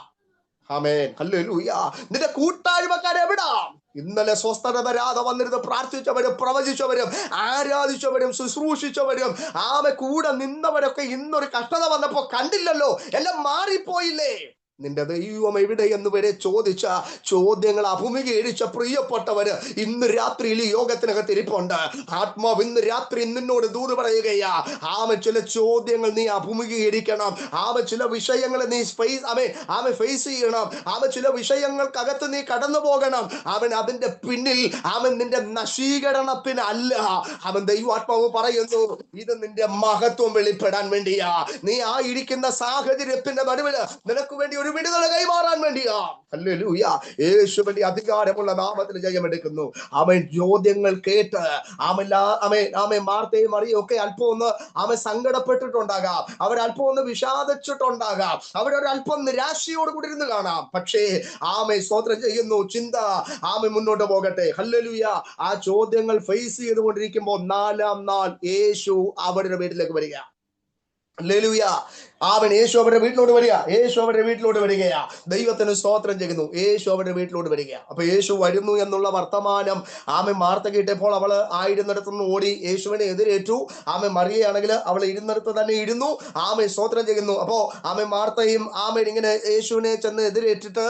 ആമേൻ. ഹല്ലേലൂയ. നിന്റെ കൂട്ടായ്മക്കാരെവിടാ? ഇന്നലെ സ്വസ്ഥത തരാതെ വന്നിരുന്ന് പ്രാർത്ഥിച്ചവരും പ്രവചിച്ചവരും ആരാധിച്ചവരും ശുശ്രൂഷിച്ചവരും ആമെ കൂടെ നിന്നവരൊക്കെ ഇന്നൊരു കഷ്ടത വന്നപ്പോ കണ്ടില്ലല്ലോ, എല്ലാം മാറിപ്പോയില്ലേ? നിന്റെ ദൈവം എവിടെയെന്ന് വരെ ചോദിച്ച ചോദ്യങ്ങൾ അഭിമുഖീകരിച്ച പ്രിയപ്പെട്ടവര് ഇന്ന് രാത്രിയിൽ ഈ യോഗത്തിനകത്ത് ഇരിപ്പുണ്ട്. ആത്മാവ് ഇന്ന് രാത്രി നിന്നോട് ദൂത് പറയുകയാ. ചില ചോദ്യങ്ങൾ നീ അഭിമുഖീകരിക്കണം. ചില വിഷയങ്ങൾ നീ ഫേസ് ചെയ്യണം. ചില വിഷയങ്ങൾക്കകത്ത് നീ കടന്നു പോകണം. അതിന്റെ പിന്നിൽ നിന്റെ നശീകരണത്തിനല്ല. ദൈവാത്മാവ് പറയുന്നു, ഇത് നിന്റെ മഹത്വം വെളിപ്പെടാൻ വേണ്ടിയാ. നീ ആ ഇരിക്കുന്ന സാഹചര്യത്തിന്റെ നടുവില് നിനക്ക് വേണ്ടി ഒരു വിടുതല കൈമാറാൻ വേണ്ടിയാ. ഹല്ലേലൂയ. യേശുവിന്റെ അധികാരമുള്ള നാമത്തിൽ ജയമെടുക്കുന്നു. അവൻ ചോദ്യങ്ങൾ കേട്ട് മാർത്തയും മറിയും ഒക്കെ അല്പം ഒന്ന് സങ്കടപ്പെട്ടിട്ടുണ്ടാകാം, അവരല്പം ഒന്ന് വിഷാദിച്ചിട്ടുണ്ടാകാം, അവരൊരല്പം നിരാശയോട് കൂടി ഇരുന്ന് കാണാം. പക്ഷേ സ്തോത്രം ചെയ്യുന്നു, ചിന്ത മുന്നോട്ട് പോകട്ടെ. ഹല്ലേലൂയ. ആ ചോദ്യങ്ങൾ ഫേസ് ചെയ്തുകൊണ്ടിരിക്കുമ്പോൾ 4-ാം നാൾ യേശു അവരുടെ വീട്ടിലേക്ക് വരിക. ഹല്ലേലൂയ. യേശു അവരുടെ വീട്ടിലോട്ട് വരിക. യേശു അവരുടെ വീട്ടിലോട്ട് വരികയാ. ദൈവത്തിന് സ്തോത്രം ചെയ്യുന്നു. യേശു അവരുടെ വീട്ടിലോട്ട് വരിക. അപ്പൊ യേശു വരുന്നു എന്നുള്ള വർത്തമാനം മാർത്ത കേട്ടപ്പോൾ അവള് ആയിരുന്നിടത്തുനിന്ന് ഓടി യേശുവിനെ എതിരേറ്റു. മറിയയാണെങ്കിൽ അവൾ ഇരുന്നിടത്ത് തന്നെ ഇരുന്നു. സ്തോത്രം ചെയ്യുന്നു. അപ്പോ മാർത്തയും ഇങ്ങനെ യേശുവിനെ ചെന്ന് എതിരേറ്റിട്ട്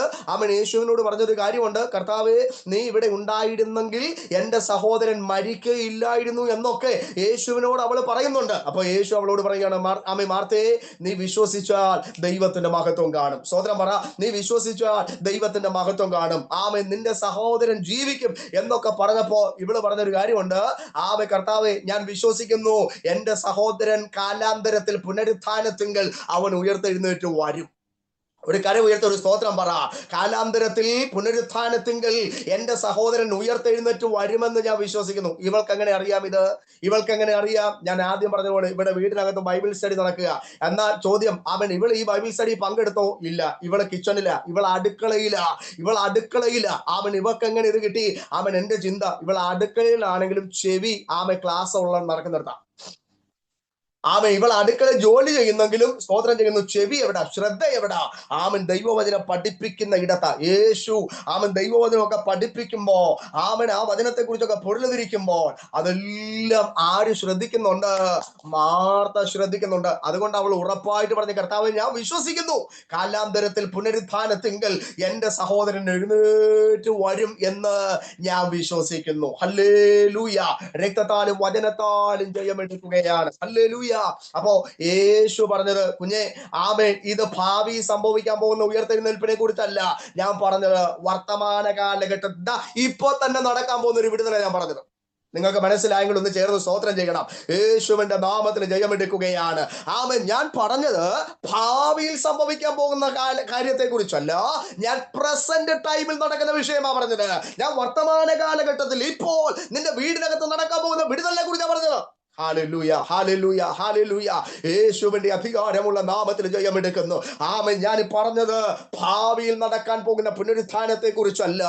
യേശുവിനോട് പറഞ്ഞൊരു കാര്യമുണ്ട്, കർത്താവേ, നീ ഇവിടെ ഉണ്ടായിരുന്നെങ്കിൽ എന്റെ സഹോദരൻ മരിക്കയില്ലായിരുന്നു എന്നൊക്കെ യേശുവിനോട് അവൾ പറയുന്നുണ്ട്. അപ്പൊ യേശു അവളോട് പറയുകയാണ്, മാർത്തയെ, നീ വിശ്വസിച്ചാൽ ദൈവത്തിന്റെ മഹത്വം കാണും. സ്തോത്രം പറ. നീ വിശ്വസിച്ചാൽ ദൈവത്തിന്റെ മഹത്വം കാണും. നിന്റെ സഹോദരൻ ജീവിക്കും എന്നൊക്കെ പറഞ്ഞപ്പോ ഇവള് പറഞ്ഞൊരു കാര്യമുണ്ട്, കർത്താവേ, ഞാൻ വിശ്വസിക്കുന്നു, എന്റെ സഹോദരൻ കാലാന്തരത്തിൽ പുനരുത്ഥാനത്തിങ്കൽ അവൻ ഉയർത്തെഴുന്നേറ്റ് വരും. ഒരു കര ഉയർത്ത ഒരു സ്തോത്രം പറ. കാലാന്തരത്തിൽ പുനരുത്ഥാനത്തിങ്കൽ എന്റെ സഹോദരൻ ഉയർത്തെഴുന്നേറ്റ് വരുമെന്ന് ഞാൻ വിശ്വസിക്കുന്നു. ഇവൾക്ക് എങ്ങനെ അറിയാം ഇത്? ഇവൾക്ക് എങ്ങനെ അറിയാം? ഞാൻ ആദ്യം പറഞ്ഞതുപോലെ ഇവിടെ വീടിനകത്ത് ബൈബിൾ സ്റ്റഡി നടക്കുക. എന്നാൽ ചോദ്യം, ഇവൾ ഈ ബൈബിൾ സ്റ്റഡി പങ്കെടുത്തോ? ഇല്ല. ഇവള് കിച്ചണില, ഇവൾ അടുക്കളയില. ഇവൾക്ക് എങ്ങനെ ഇത് കിട്ടി? എന്റെ ചിന്ത, ഇവൾ അടുക്കളയിലാണെങ്കിലും ചെവി ക്ലാസ് ഉള്ള നടക്കുന്നിടത്താ. ഇവൾ അടുക്കള ജോലി ചെയ്യുന്നെങ്കിലും സ്തോത്രം ചെയ്യുന്നു, ചെവി എവിടാ? ശ്രദ്ധ എവിടാ? ദൈവവചനം പഠിപ്പിക്കുന്ന ഇടത്താ. യേശു ദൈവവചനമൊക്കെ പഠിപ്പിക്കുമ്പോ ആ വചനത്തെ കുറിച്ചൊക്കെ പൊരുളിരിക്കുമ്പോൾ അതെല്ലാം ആര് ശ്രദ്ധിക്കുന്നുണ്ട്? മാർത്ത ശ്രദ്ധിക്കുന്നുണ്ട്. അതുകൊണ്ട് അവൾ ഉറപ്പായിട്ട് പറഞ്ഞു, കർത്താവേ, ഞാൻ വിശ്വസിക്കുന്നു, കാലാന്തരത്തിൽ പുനരുത്ഥാനത്തിങ്കൽ എന്റെ സഹോദരൻ എഴുന്നേറ്റ് വരും എന്ന് ഞാൻ വിശ്വസിക്കുന്നു. ഹല്ലേലൂയ. രക്തത്താലും വചനത്താലും ജയമെടുക്കുകയാണ്. ഹല്ലേലൂയ. അപ്പോ യേശു പറഞ്ഞത്, കുഞ്ഞെ, ഇത് ഭാവി സംഭവിക്കാൻ പോകുന്ന ഉയർത്തെഴുന്നേൽപ്പിനെ കുറിച്ചല്ല ഞാൻ പറഞ്ഞത്, വർത്തമാന കാലഘട്ടത്തിൽ ഇപ്പൊ തന്നെ നടക്കാൻ പോകുന്ന ഒരു വിടുതല ഞാൻ പറഞ്ഞത്. നിങ്ങൾക്ക് മനസ്സിലായെങ്കിൽ ഒന്ന് ചേർന്ന് സ്തോത്രം ചെയ്യണം. യേശുവിന്റെ നാമത്തിൽ ജയമെടുക്കുകയാണ്. ഞാൻ പറഞ്ഞത് ഭാവിയിൽ സംഭവിക്കാൻ പോകുന്ന കാര്യത്തെ കുറിച്ചല്ല, ഞാൻ പ്രസന്റ് ടൈമിൽ നടക്കുന്ന വിഷയമാണ് പറഞ്ഞത്. ഞാൻ വർത്തമാന കാലഘട്ടത്തിൽ ഇപ്പോൾ നിന്റെ വീടിനകത്ത് നടക്കാൻ പോകുന്ന വിടുതലിനെ കുറിച്ചാണ് പറഞ്ഞത്. Hallelujah, hallelujah, hallelujah. യേശുവിന്റെ അധികാരമുള്ള നാമത്തിൽ ജയമെടുക്കുന്നു. ഞാൻ പറഞ്ഞത് ഭാവിയിൽ നടക്കാൻ പോകുന്ന പുനരുത്ഥാനത്തെ കുറിച്ചല്ല,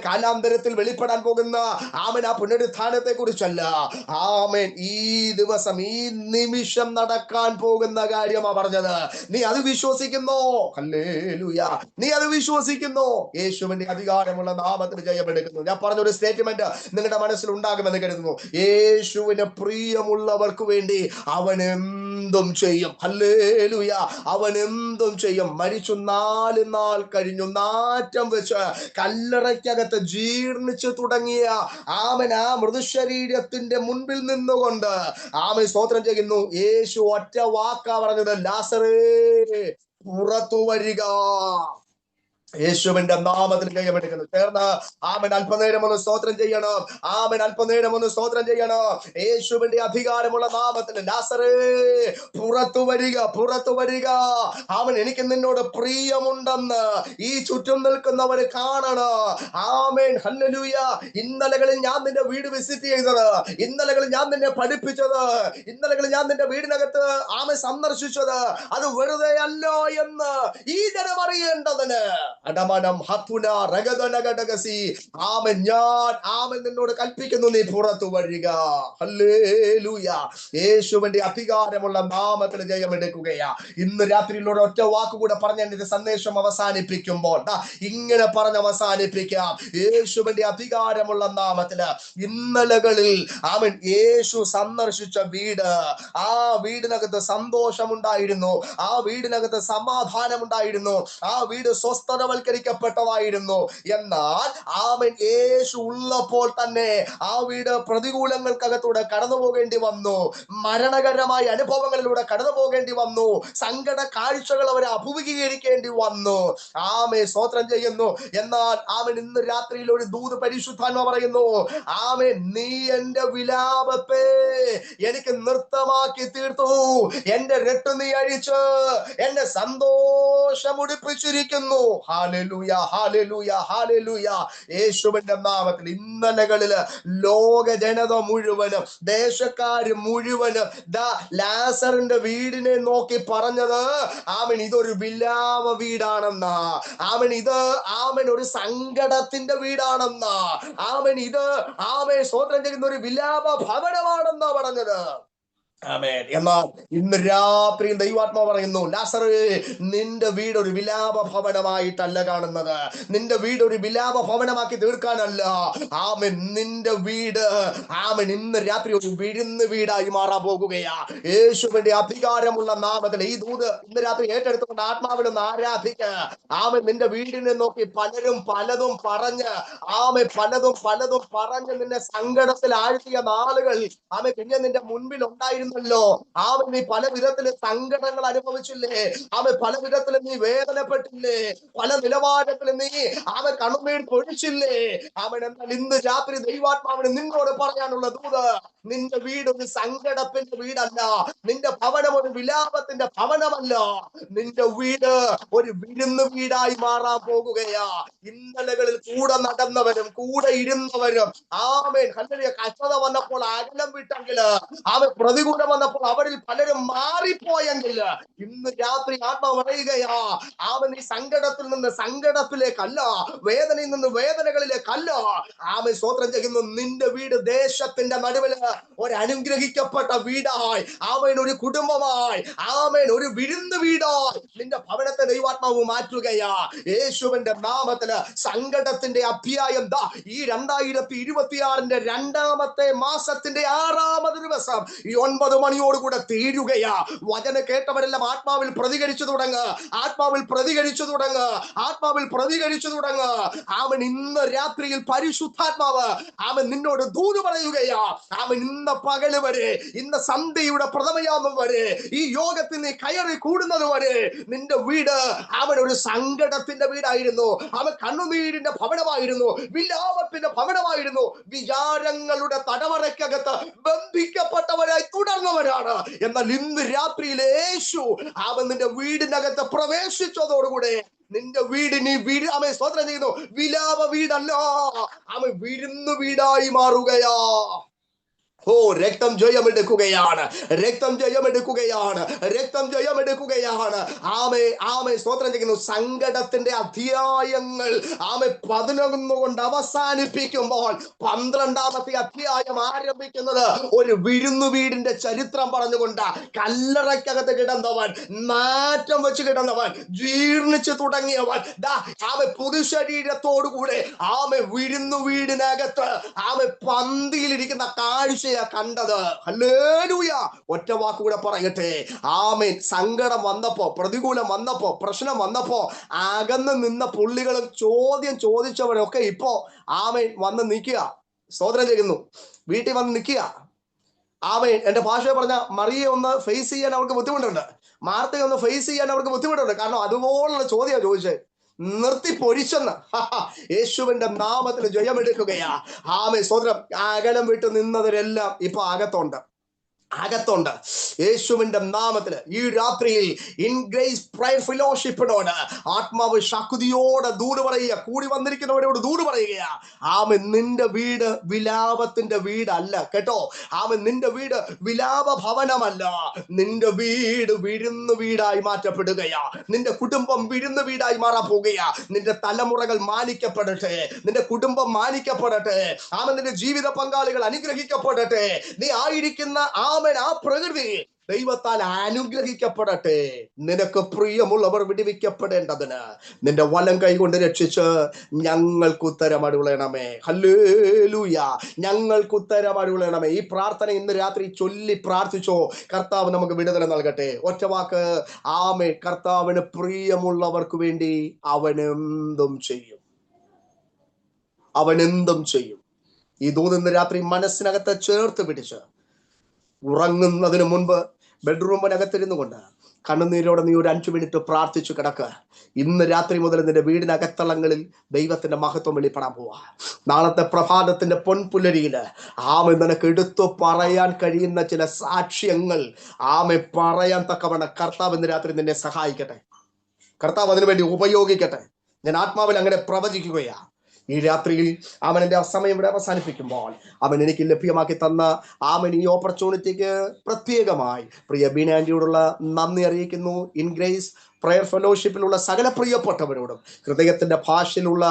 കാലാന്തരത്തിൽ വെളിപ്പെടാൻ പോകുന്ന ആ പുനരുത്ഥാനത്തെ കുറിച്ചല്ല. ഈ ദിവസം, ഈ നിമിഷം നടക്കാൻ പോകുന്ന കാര്യമാ പറഞ്ഞത്. നീ അത് വിശ്വസിക്കുന്നോ? ഹല്ലേലൂയ. നീ അത് വിശ്വസിക്കുന്നോ? യേശുവിന്റെ അധികാരമുള്ള നാമത്തിൽ ജയമെടുക്കുന്നു. ഞാൻ പറഞ്ഞൊരു സ്റ്റേറ്റ്മെന്റ് നിങ്ങളുടെ മനസ്സിൽ ഉണ്ടാകുമെന്ന് കരുതുന്നു. യേശുവിന് പ്രിയമുള്ളവർക്ക് വേണ്ടി അവൻ എന്തും ചെയ്യും. ഹല്ലേലൂയ. അവൻ എന്തും ചെയ്യും. മരിച്ചു 4 നാൾ കഴിഞ്ഞു. നാറ്റം വെച്ച് കല്ലറയ്ക്കകത്ത് ജീർണിച്ചു തുടങ്ങിയ ആമൻ ആ മൃതശരീരത്തിന്റെ മുൻപിൽ നിന്നുകൊണ്ട് ആമൻ സ്തോത്രം ചെയ്യുന്നു. യേശു ഒറ്റ വാക്കാ പറഞ്ഞത്, ലാസറേ പുറത്തു വരിക. യേശുവിന്റെ നാമത്തിൽ ജയമെടുക്കുന്നു. ചേർന്ന് ആമൻ അല്പനേരം ഒന്ന് സ്തോത്രം ചെയ്യണം. ആമൻ അല്പനേരം ഒന്ന് സ്തോത്രം ചെയ്യണം. യേശുവിന്റെ അധികാരമുള്ള നാമത്തിൽ ലാസറേ പുറത്തു വരിക, പുറത്തു വരിക. ആമൻ എനിക്ക് നിന്നോട് പ്രിയമുണ്ടെന്ന് ഈ ചുറ്റും നിൽക്കുന്നവര് കാണണം. Amen hallelujah. ഇന്നലകളിൽ ഞാൻ നിന്റെ വീട് വിസിറ്റ് ചെയ്തത്, ഇന്നലകളിൽ ഞാൻ നിന്നെ പഠിപ്പിച്ചത്, ഇന്നലകളിൽ ഞാൻ നിന്റെ വീടിനകത്ത് ആമൻ സന്ദർശിച്ചത് അത് വെറുതെ അല്ലോ എന്ന് ഈ ജനം അറിയേണ്ടതിന് അടമനം ഹത്തുന രഗദനഗടകസി ആമൻ ഞാൻ ആമൻ നിന്നോട് കൽപ്പിക്കുന്നു, നീ പുറത്തു വരിക. ഹല്ലേലൂയ. യേശുവിന്റെ അധികാരമുള്ള നാമത്തിൽ ജയമെടുക്കുകയാ. ഇന്ന് രാത്രിയിലൂടെ ഒറ്റ വാക്കുകൂടെ പറഞ്ഞ ഇത് സന്ദേശം അവസാനിപ്പിക്കുമ്പോൾ ഇങ്ങനെ പറഞ്ഞ് അവസാനിപ്പിക്കാം. യേശുവിന്റെ അധികാരമുള്ള നാമത്തില് ഇന്നലകളിൽ ആമൻ യേശു സന്ദർശിച്ച വീട്, ആ വീടിനകത്ത് സന്തോഷമുണ്ടായിരുന്നു, ആ വീടിനകത്ത് സമാധാനമുണ്ടായിരുന്നു, ആ വീട് സ്വസ്ഥതവൽക്കരിക്കപ്പെട്ടതായിരുന്നു. എന്നാൽ ആമൻ യേശു ഉള്ളപ്പോൾ തന്നെ ആ വീട് പ്രതികൂലങ്ങൾക്കകത്തൂടെ കടന്നു പോകേണ്ടി വന്നു, മരണകരമായ അനുഭവങ്ങളിലൂടെ കടന്നു പോകേണ്ടി വന്നു, സങ്കട കാഴ്ചകൾ അവരെ അഭിമുഖീകരിക്കേണ്ടി വന്നു. ആമേ സ്തോത്രം ചെയ്യുന്നു. എന്നാൽ ആമൻ ഇന്ന് രാത്രിയിൽ ഒരു ദൂത് പരിശുദ്ധാത്മാ പറയുന്നു, ആമേൻ നീ എന്റെ വിലാപത്തെ എനിക്ക് നൃത്തമാക്കി തീർത്തു, എന്റെ രട്ട് നീ അഴിച്ച് എന്നെ സന്തോഷം ഉടിപ്പിച്ചിരിക്കുന്നു. Hallelujah, hallelujah, hallelujah. യേശുവിന്റെ നാമത്തിൽ ഇന്നലകളില് ലോക ജനത മുഴുവനും ദേശക്കാര് മുഴുവനും ലാസറിന്റെ വീടിനെ നോക്കി പറഞ്ഞത് ആമൻ ഇതൊരു വിലാപ വീടാണെന്നാ, ആമൻ ഇത് ആമൻ ഒരു സങ്കടത്തിന്റെ വീടാണെന്നാ, ആമൻ ഇത് ആമൻ സ്തോത്രം ചെയ്യുന്ന ഒരു വിലാപ ഭവനമാണെന്നാ പറഞ്ഞത്. ആമേൻ. എന്നാൽ ഇന്ന് രാത്രി ദൈവാത്മാ പറയുന്നു, ലാസറേ നിന്റെ വീട് ഒരു വിലാപ ഭവനമായിട്ടല്ല കാണുന്നത്, നിന്റെ വീട് ഒരു വിലാപ ഭവനമാക്കി തീർക്കാനല്ല. ആമൻ നിന്റെ വീട് ആമൻ ഇന്ന് രാത്രി ഒരു വിരുന്ന് വീടായി മാറാൻ പോകുകയാ. യേശുവിന്റെ അധികാരമുള്ള നാമത്തിൽ ഈ ദൂത് ഇന്ന് രാത്രി ഏറ്റെടുത്തുകൊണ്ട് ആത്മാവിലൊന്ന് ആരാധിക്കുക. ആമൻ നിന്റെ വീടിനെ നോക്കി പലരും പലതും പറഞ്ഞ് ആമൻ പലതും പലതും പറഞ്ഞ് നിന്നെ സങ്കടത്തിൽ ആഴ്ത്തിയ നാളുകൾ ആമൻ പിന്നെ നിന്റെ മുൻപിൽ ഉണ്ടായിരുന്നു. ആമൻ നീ പല വിധത്തില് സങ്കടങ്ങൾ അനുഭവിച്ചില്ലേ, അവൻ പല വിധത്തിലും നീ വേദനപ്പെട്ടില്ലേ, പല നിലവാരത്തിലും നീ അവൻ കണ്ണുനീർ പൊഴിച്ചില്ലേ. അവൻ എന്നാൽ ഇന്ന് രാത്രി ദൈവാത്മാവിന് നിന്നോട് പറയാനുള്ള ദൂത്, നിന്റെ വീട് ഒരു സങ്കടത്തിന്റെ വീടല്ല, നിന്റെ ഭവനം ഒരു വിലാപത്തിന്റെ ഭവനമല്ല, നിന്റെ വീട് ഒരു വിരുന്ന് വീടായി മാറാൻ പോകുകയാ. ഇന്നലകളിൽ കൂടെ നടന്നവരും കൂടെ ഇരുന്നവരും ആമേൻ ഹല്ലേലൂയ കഷ്ടത വന്നപ്പോൾ അകലം വിട്ടെങ്കിൽ, അവൻ പ്രതികൂല വന്നപ്പോൾ അവരിൽ പലരും മാറിപ്പോയെങ്കിൽ, ഇന്ന് രാത്രി ആത്മാവ് പറയുകയാ, അവൻ ഈ സങ്കടത്തിൽ നിന്ന് സങ്കടത്തിലേക്കല്ല, വേദനയിൽ നിന്ന് വേദനകളിലേക്കല്ല, ആമൻ സ്തോത്രം ചെയ്യുന്നു. നിന്റെ വീട് ദേശത്തിന്റെ നടുവില് ഒരു അനുഗ്രഹിക്കപ്പെട്ട വീടായി, ആമേൻ ഒരു കുടുംബമായി, ആമേൻ ഒരു വിരുന്ന് വീടായി നിന്റെ ഭവനത്തെ ദൈവാത്മാവ് മാറ്റുകയാ. യേശുവിന്റെ നാമത്തില് സങ്കടത്തിന്റെ അധ്യായം ഈ 2026 രണ്ടാമത്തെ മാസത്തിന്റെ 6ാമത് ദിവസം ഈ 9 മണിയോടുകൂടെ തീരുകയാ. വചനം കേട്ടവരെല്ലാം ആത്മാവിൽ പ്രതികരിച്ചു തുടങ്ങുക, ആത്മാവിൽ പ്രതികരിച്ചു തുടങ്ങുക, ആത്മാവിൽ പ്രതികരിച്ചു തുടങ്ങുക. അവൻ ഇന്ന് രാത്രിയിൽ പരിശുദ്ധാത്മാവ് അവൻ നിന്നോട് ദൂത് പറയുകയാ. അവൻ ഇന്ന് പകല് വരെ, ഇന്ന് സന്ധ്യയുടെ പ്രഥമയാമം വരെ, ഈ യോഗത്തിൽ നീ കയറി കൂടുന്നത് വരെ നിന്റെ വീട് അവൻ ഒരു സങ്കടത്തിന്റെ വീടായിരുന്നു, അവൻ കണ്ണുനീരിന്റെ ഭവനമായിരുന്നു, വിലാപത്തിന്റെ ഭവനമായിരുന്നു, വിചാരങ്ങളുടെ തടവറയ്ക്കകത്ത് ബന്ധിക്കപ്പെട്ടവരായി തുടർന്നവരാണ്. എന്നാൽ ഇന്ന് രാത്രിയിൽ യേശു അവൻ നിന്റെ വീടിനകത്ത് പ്രവേശിച്ചതോടുകൂടെ നിന്റെ വീട് നീ അവൻ സ്തോത്രം ചെയ്യുന്നു വിലാപ വീടല്ല, അവൻ വിരുന്നു വീടായി മാറുകയാ. ഓ രക്തം ജയമെടുക്കുകയാണ്, രക്തം ജയമെടുക്കുകയാണ്, രക്തം ജയമെടുക്കുകയാണ്. ആമേ ആമേ സ്തോത്രം ചെയ്യുന്നു. സങ്കടത്തിന്റെ അധ്യായങ്ങൾ ആമേ 11 കൊണ്ട് അവസാനിപ്പിക്കുമ്പോൾ 12ാമത്തെ അധ്യായം ആരംഭിക്കുന്നത് ഒരു വിരുന്നു വീടിന്റെ ചരിത്രം പറഞ്ഞുകൊണ്ട്. കല്ലറയ്ക്കകത്ത് കിടന്നവൻ, നാറ്റം വെച്ച് കിടന്നവൻ, ജീർണിച്ചു തുടങ്ങിയവൻ ആമേ പുതുശരീരത്തോടുകൂടെ ആമേ വിരുന്നു വീടിനകത്ത് ആമേ പന്തിയിലിരിക്കുന്ന കാഴ്ച എങ്ങനെയാ കണ്ടത്? ഹല്ലേലൂയ. ഒറ്റ വാക്കുകൂടെ പറയട്ടെ. ആമേൻ. സങ്കടം വന്നപ്പോ, പ്രതികൂലം വന്നപ്പോ, പ്രശ്നം വന്നപ്പോ അകന്ന് നിന്ന പുള്ളികളും ചോദ്യം ചോദിച്ചവരൊക്കെ ഇപ്പോ ആമേൻ വന്ന് നിൽക്കുക. സ്തോത്രം ചെയ്യുന്നു. വീട്ടിൽ വന്ന് നിൽക്കുക. ആമേൻ. എന്റെ ഭാഷയെ പറഞ്ഞ മറിയെ ഒന്ന് ഫേസ് ചെയ്യാൻ അവർക്ക് ബുദ്ധിമുട്ടുണ്ട്, മാർത്തയെ ഒന്ന് ഫേസ് ചെയ്യാൻ അവർക്ക് ബുദ്ധിമുട്ടുണ്ട്. കാരണം അതുപോലുള്ള ചോദ്യം ചോദിച്ചത്. നിർത്തി പൊരിച്ചെന്ന്. യേശുവിന്റെ നാമത്തിൽ ജയമെടുക്കുകയാ. ആമേൻ. സ്തോത്രം. അകലം വിട്ട് നിന്നവരെല്ലാം ഇപ്പൊ അകത്തുണ്ട്. യേശുവിന്റെ നാമത്തിൽ ഈ രാത്രിയിൽ ഇൻ ഗ്രേസ് പ്രയർ ഫെലോഷിപ്പിനോട് ആത്മാവ് ശക്തിയോടെ ദൂത് പറയുക. കൂടി വന്നിരിക്കുന്നവരോട് ദൂത് പറയുകയാ. ആമേൻ. നിന്റെ വീട് വിലാപത്തിന്റെ വീടല്ല കേട്ടോ. ആമേൻ. നിന്റെ വീട് വിലാപ ഭവനമല്ല. നിന്റെ വീട് വിരുന്ന് വീടായി മാറ്റപ്പെടുകയാ. നിന്റെ കുടുംബം വിരുന്ന് വീടായി മാറാൻ പോകുകയാ. നിന്റെ തലമുറകൾ മാനിക്കപ്പെടട്ടെ, നിന്റെ കുടുംബം മാനിക്കപ്പെടട്ടെ. ആമേൻ. നിന്റെ ജീവിത പങ്കാളികൾ അനുഗ്രഹിക്കപ്പെടട്ടെ. നീ ആയിരിക്കുന്ന ആ പ്രകൃതി ദൈവത്താൽ അനുഗ്രഹിക്കപ്പെടട്ടെ. നിനക്ക് പ്രിയമുള്ളവർ വിടുവിക്കപ്പെടേണ്ടതിന് നിന്റെ വലം കൈ കൊണ്ട് രക്ഷിച്ച് ഞങ്ങൾക്ക് ഉത്തരം അരുളണമേ. ഹല്ലേലൂയ. ഞങ്ങൾക്ക് ഉത്തരം അരുളണമേ. ഈ പ്രാർത്ഥന ഇന്ന് രാത്രി ചൊല്ലി പ്രാർത്ഥിച്ചോ. കർത്താവ് നമുക്ക് വിടുതല നൽകട്ടെ. ഒറ്റ വാക്ക്. ആമേൻ. കർത്താവിന് പ്രിയമുള്ളവർക്ക് വേണ്ടി അവനെന്തും ചെയ്യും. അവനെന്തും ചെയ്യും. ഈ ദൂത് ഇന്ന് രാത്രി മനസ്സിനകത്ത് ചേർത്ത് പിടിച്ച് ഉറങ്ങുന്നതിന് മുൻപ് ബെഡ്റൂമിനകത്തിരുന്നു കൊണ്ട് കണ്ണുനീരോടെ നീ ഒരു 5 മിനിറ്റ് പ്രാർത്ഥിച്ചു കിടക്കുക. ഇന്ന് രാത്രി മുതൽ നിന്റെ വീടിനകത്തളങ്ങളിൽ ദൈവത്തിന്റെ മഹത്വം വെളിപ്പെടാൻ പോവാ. നാളത്തെ പ്രഭാതത്തിന്റെ പൊൻപുലരിയില് ആമെ നിനക്ക് എടുത്തു പറയാൻ കഴിയുന്ന ചില സാക്ഷ്യങ്ങൾ ആമെ പറയാൻ തക്കവണ്ണം കർത്താവ് ഇന്ന് രാത്രി നിന്നെ സഹായിക്കട്ടെ. കർത്താവ് അതിനുവേണ്ടി ഉപയോഗിക്കട്ടെ. ഞാൻ ആത്മാവിൽ അങ്ങനെ പ്രവചിക്കുകയാ. ഈ രാത്രിയിൽ അവൻ എൻ്റെ സമയം ഇവിടെ അവസാനിപ്പിക്കുമ്പോൾ അവൻ എനിക്ക് ലഭ്യമാക്കി തന്ന ആമൻ ഈ ഓപ്പർച്യൂണിറ്റിക്ക് പ്രത്യേകമായി പ്രിയ ബീനാൻഡിയോടുള്ള നന്ദി അറിയിക്കുന്നു. ഇൻ ഗ്രേസ് പ്രയർ ഫെലോഷിപ്പിലുള്ള സകല പ്രിയപ്പെട്ടവരോടും ഹൃദയത്തിന്റെ ഭാഷയിലുള്ള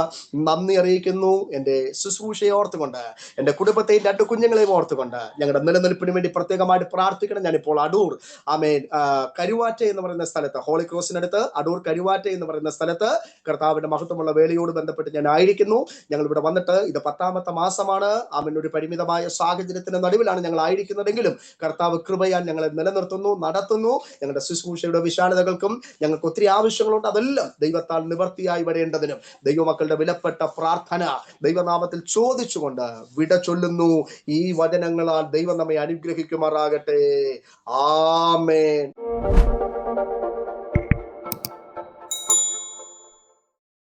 നന്ദി അറിയിക്കുന്നു. എൻ്റെ ശുശ്രൂഷയെ ഓർത്തുകൊണ്ട്, എൻ്റെ കുടുംബത്തെയും 2 കുഞ്ഞുങ്ങളെയും ഓർത്തുകൊണ്ട് ഞങ്ങളുടെ നിലനിൽപ്പിന് വേണ്ടി പ്രത്യേകമായിട്ട് പ്രാർത്ഥിക്കണം. ഞാനിപ്പോൾ അടൂർ കരുവാറ്റ എന്ന് പറയുന്ന സ്ഥലത്ത്, ഹോളി ക്രോസിനടുത്ത് അടൂർ കരുവാറ്റ എന്ന് പറയുന്ന സ്ഥലത്ത് കർത്താവിന്റെ മഹത്വമുള്ള വേലയോട് ബന്ധപ്പെട്ട് ഞാൻ ആയിരിക്കുന്നു. ഞങ്ങൾ ഇവിടെ വന്നിട്ട് ഇത് 10ാമത്തെ മാസമാണ്. ഒരു പരിമിതമായ സാഹചര്യത്തിന്റെ നടുവിലാണ് ഞങ്ങൾ ആയിരിക്കുന്നതെങ്കിലും കർത്താവ് കൃപയാൽ ഞങ്ങളെ നിലനിർത്തുന്നു, നടത്തുന്നു. ഞങ്ങളുടെ ശുശ്രൂഷയുടെ വിശാലതകൾക്കും ഞങ്ങൾക്ക് ഒത്തിരി ആവശ്യങ്ങളുണ്ട്. അതെല്ലാം ദൈവത്താൽ നിവർത്തിയായി വരേണ്ടതിനും ദൈവമക്കളുടെ വിലപ്പെട്ട പ്രാർത്ഥന ദൈവനാമത്തിൽ ചോദിച്ചുകൊണ്ട് വിട ചൊല്ലുന്നു. ഈ വചനങ്ങളാൽ ദൈവം നമ്മെ അനുഗ്രഹിക്കുമാറാകട്ടെ. ആമേൻ.